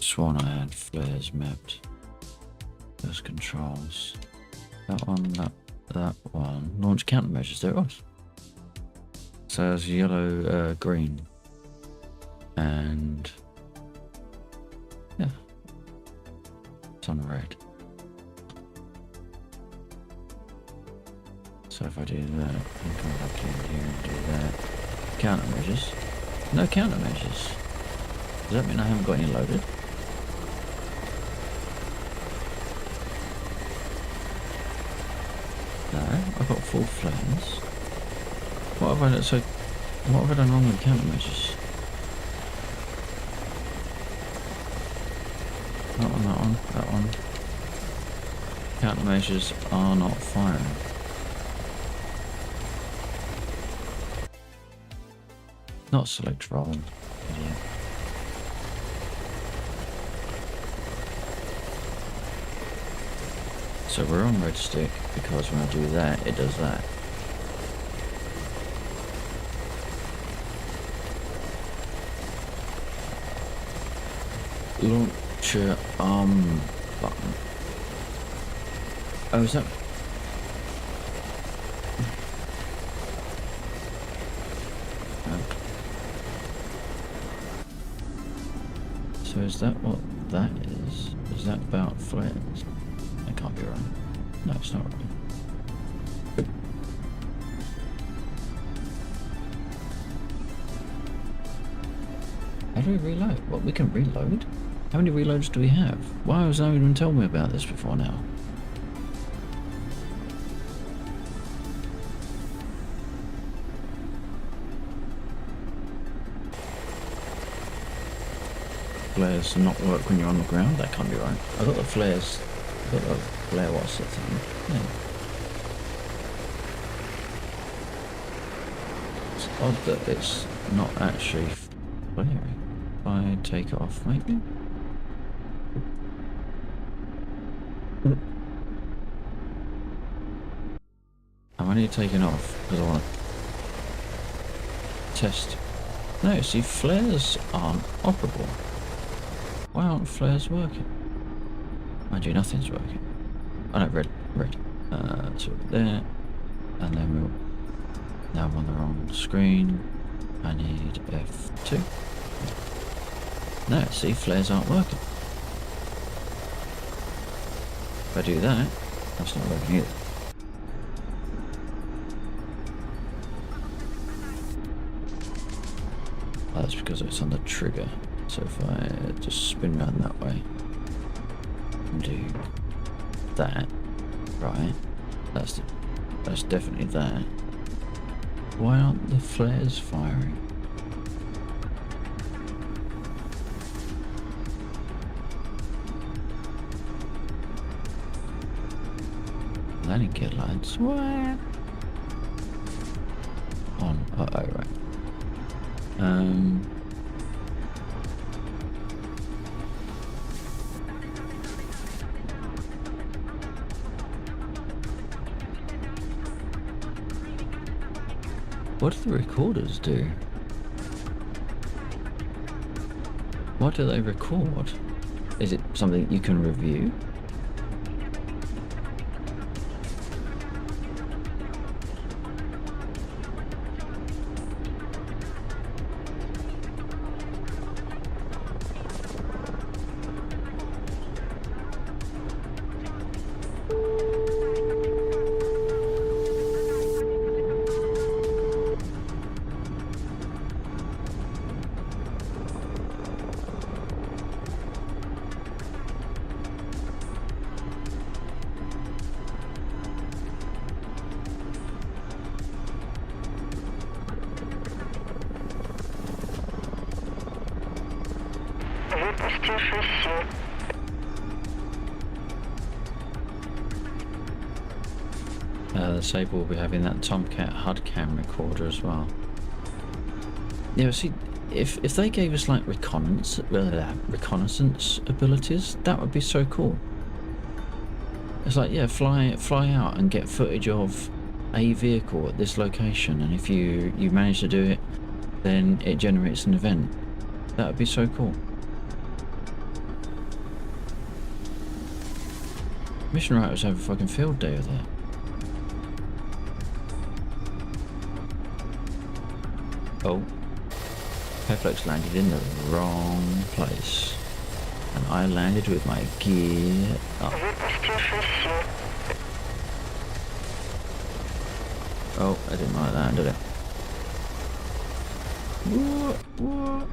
Sworn I had flares mapped. Those controls. That one, that one. Launch countermeasures. There it was. So there's yellow, green. And yeah, it's on red. So if I do that, and come back in here and do that. Countermeasures. No countermeasures. Does that mean I haven't got any loaded? No, I've got full flames. What have I done? So, what have I done wrong with countermeasures? That one, that one, that one. Countermeasures are not firing. Not select roll. Idiot. So we're on red stick because when I do that, it does that. Launcher arm button. Oh, is that? So is that what that is? Is that about flares? I can't be wrong. No, it's not right. How do we reload? What, we can reload? How many reloads do we have? Why has no one even told me about this before now? Flares not work when you're on the ground? That can't be right. I got the flares. I got the flare what's that thing? Yeah. It's odd that it's not actually flaring. If I take it off, maybe? I'm only taking off because I want to test. No, see, flares aren't operable. Why aren't flares working? Mind you, nothing's working. Oh no, red. So there. And then we'll... Now I'm on the wrong screen. I need F2. No, see, flares aren't working. If I do that, that's not working either. Oh, that's because it's on the trigger. So if I just spin around that way and do that, right? That's definitely that. Why aren't the flares firing? Landing gear lights. What? On. Oh, right. What do the recorders do? What do they record? Is it something you can review? Выпусти шасси. The Sabre will be having that Tomcat HUD cam recorder as well. Yeah, see, if they gave us like reconnaissance abilities, that would be so cool. It's like, yeah, fly out and get footage of a vehicle at this location, and if you manage to do it, then it generates an event. That would be so cool. Mission writers have a fucking field day with that. Oh. Peflex landed in the wrong place. And I landed with my gear up. Oh, I didn't like that, did it? What?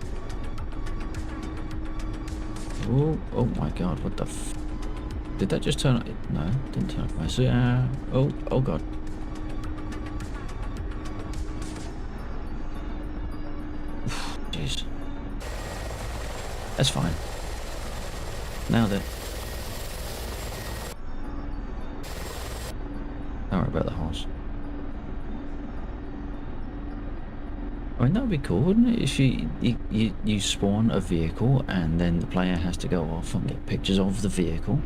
Oh my god, what the f... Did that just turn... No, it didn't turn off my... Oh god. Jeez. That's fine. Now then. Don't worry about the horse. I mean, that would be cool, wouldn't it? If you spawn a vehicle and then the player has to go off and get pictures of the vehicle,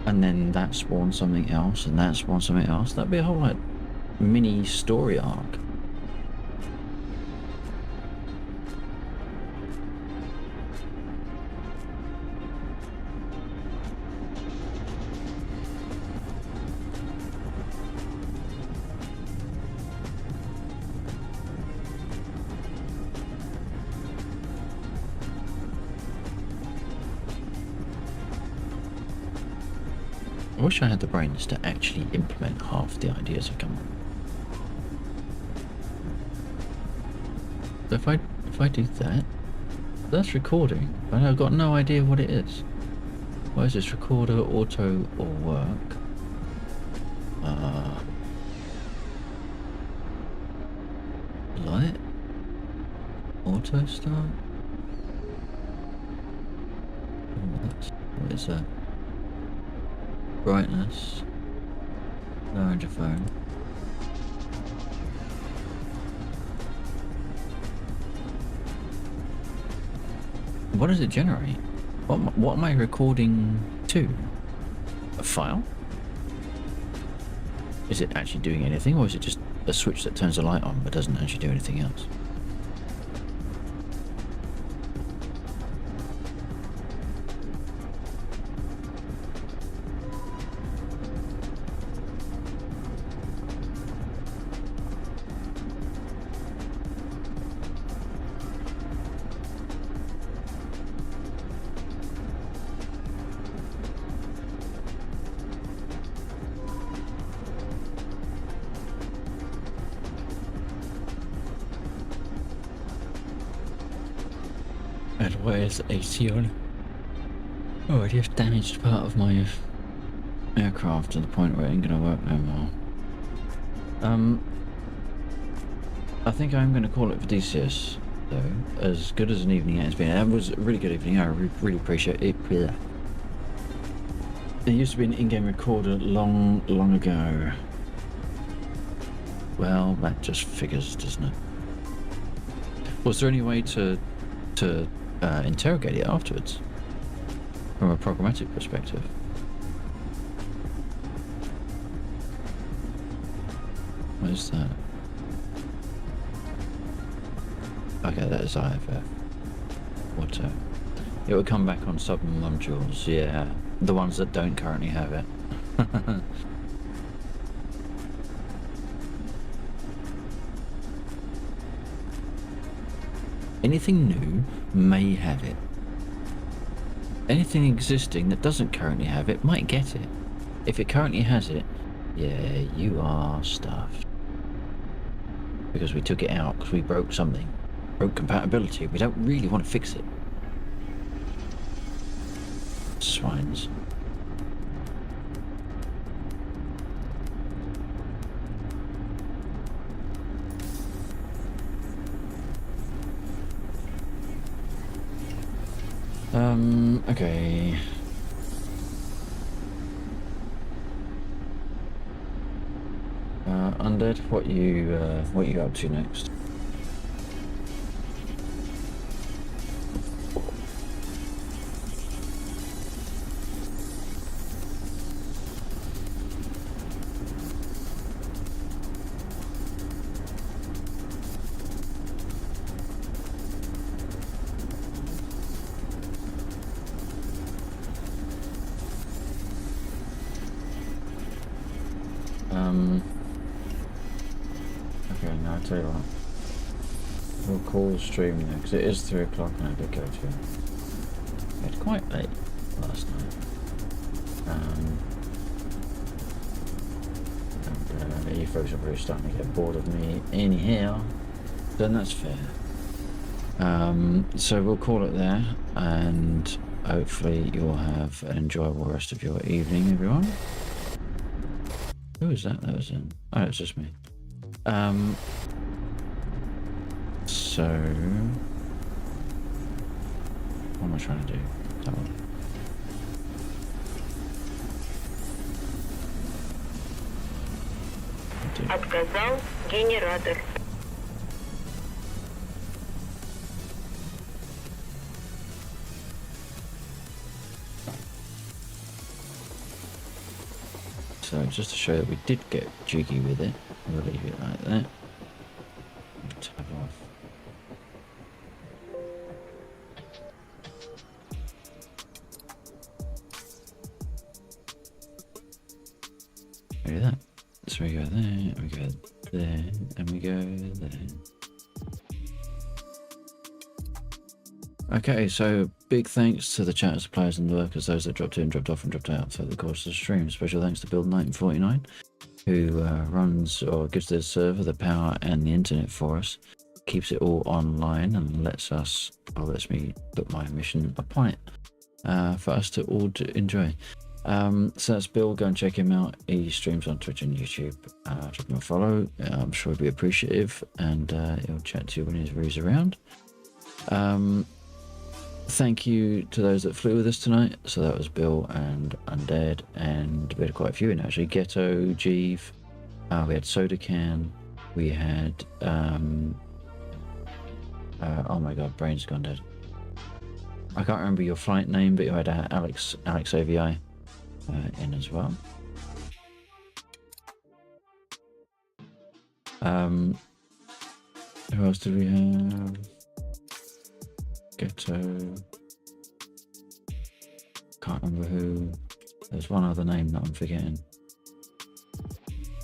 and then that spawns something else and that spawns something else. That'd be a whole like mini story arc. I wish I had the brains to actually implement half the ideas I come up with. If I do that, that's recording, but I've got no idea what it is. Why is this recorder, auto, or work? Light? Auto start? What is that? Brightness. Lower your phone. What does it generate? What am I recording to? A file? Is it actually doing anything, or is it just a switch that turns the light on but doesn't actually do anything else? And where's the AC on? Oh, I have damaged part of my aircraft to the point where it ain't gonna work no more. I think I'm gonna call it for DCS though. As good as an evening it has been. It was a really good evening. I really appreciate it. There used to be an in-game recorder long ago. Well, that just figures, doesn't it? Was there any way to interrogate it afterwards from a programmatic perspective? What is that? Okay, that is IFF. Auto. It will come back on sub modules, yeah. The ones that don't currently have it. Anything new may have it. Anything existing that doesn't currently have it might get it. If it currently has it, yeah, you are stuffed. Because we took it out because we broke something. Broke compatibility. We don't really want to fix it. Swines. Okay. Undead, what you up to next? Okay, now I'll tell you what. We'll call the stream now, because it is 3 o'clock and I did go to bed quite late last night. And you folks are probably starting to get bored of me anyhow, then that's fair. So we'll call it there, and hopefully you'll have an enjoyable rest of your evening, everyone. Who was that? That was in. Oh, it's just me. So what am I trying to do? That one. Отказал генератор. So just to show that we did get jiggy with it, we'll leave it like that. Tab off. Do that. So we go there, and we go there, and we go there. Okay, so big thanks to the chatters, players and workers, those that dropped in, dropped off and dropped out throughout the course of the stream. Special thanks to Build1949, who runs or gives the server the power and the internet for us, keeps it all online and lets me put my mission upon it for us to all to enjoy. So that's Bill. Go and check him out. He streams on Twitch and YouTube. Drop him a follow. I'm sure he'll be appreciative, and he'll chat to you when he's around. Thank you to those that flew with us tonight. So that was Bill and Undead, and we had quite a few in actually. Ghetto, Jeeve, we had Soda Can, we had oh my god, brain's gone dead. I can't remember your flight name, but you had Alex AVI in as well. Who else did we have? Ghetto. Can't remember who. There's one other name that I'm forgetting.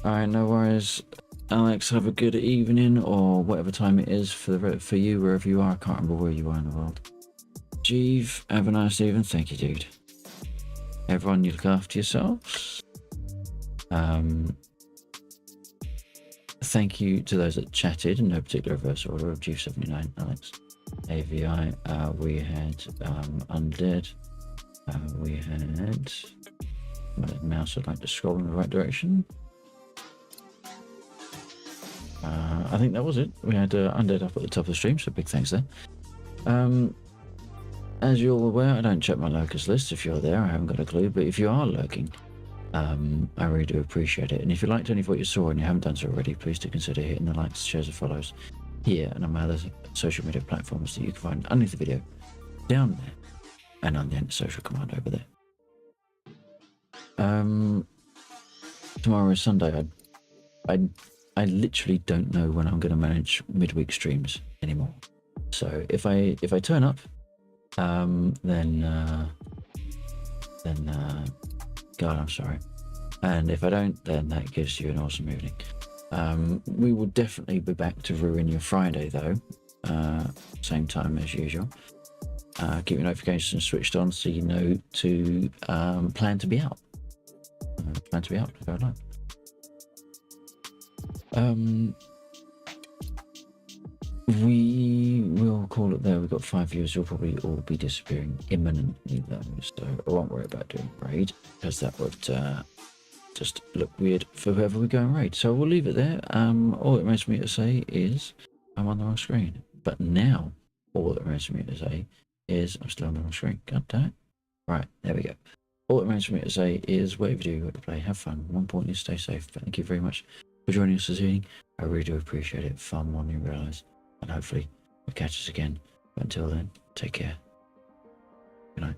Alright, no worries. Alex, have a good evening, or whatever time it is for you, wherever you are. I can't remember where you are in the world. Jeeve, have a nice evening. Thank you, dude. Everyone, you look after yourselves. Thank you to those that chatted in no particular reverse order of Jeeve79, Alex, AVI. We had Undead. We had my mouse would like to scroll in the right direction. I think that was it. We had Undead up at the top of the stream, so big thanks there. As you're all aware, I don't check my lurkers list. If you're there, I haven't got a clue, but if you are lurking, I really do appreciate it. And if you liked any of what you saw and you haven't done so already, please do consider hitting the likes, shares and follows here and on my other social media platforms that you can find underneath the video, down there, and on the social command over there. Tomorrow is Sunday. I literally don't know when I'm going to manage midweek streams anymore. So if I turn up, then God, I'm sorry. And if I don't, then that gives you an awesome evening. We will definitely be back to ruin your Friday though, same time as usual. Keep your notifications switched on so you know to plan to be out. Plan to be out if I like. We will call it there. We've got 5 viewers. You'll probably all be disappearing imminently though, so I won't worry about doing raid because that would just look weird for whoever we go and raid. So we'll leave it there. All it remains for me to say is I'm on the wrong screen. But now all that remains for me to say is I'm still on the wrong screen. God damn it. Right, there we go. All that remains for me to say is whatever you do, what to play, have fun. More importantly, stay safe. Thank you very much for joining us this evening. I really do appreciate it, far more than you realise. And hopefully we'll catch us again. But until then, take care. Good night.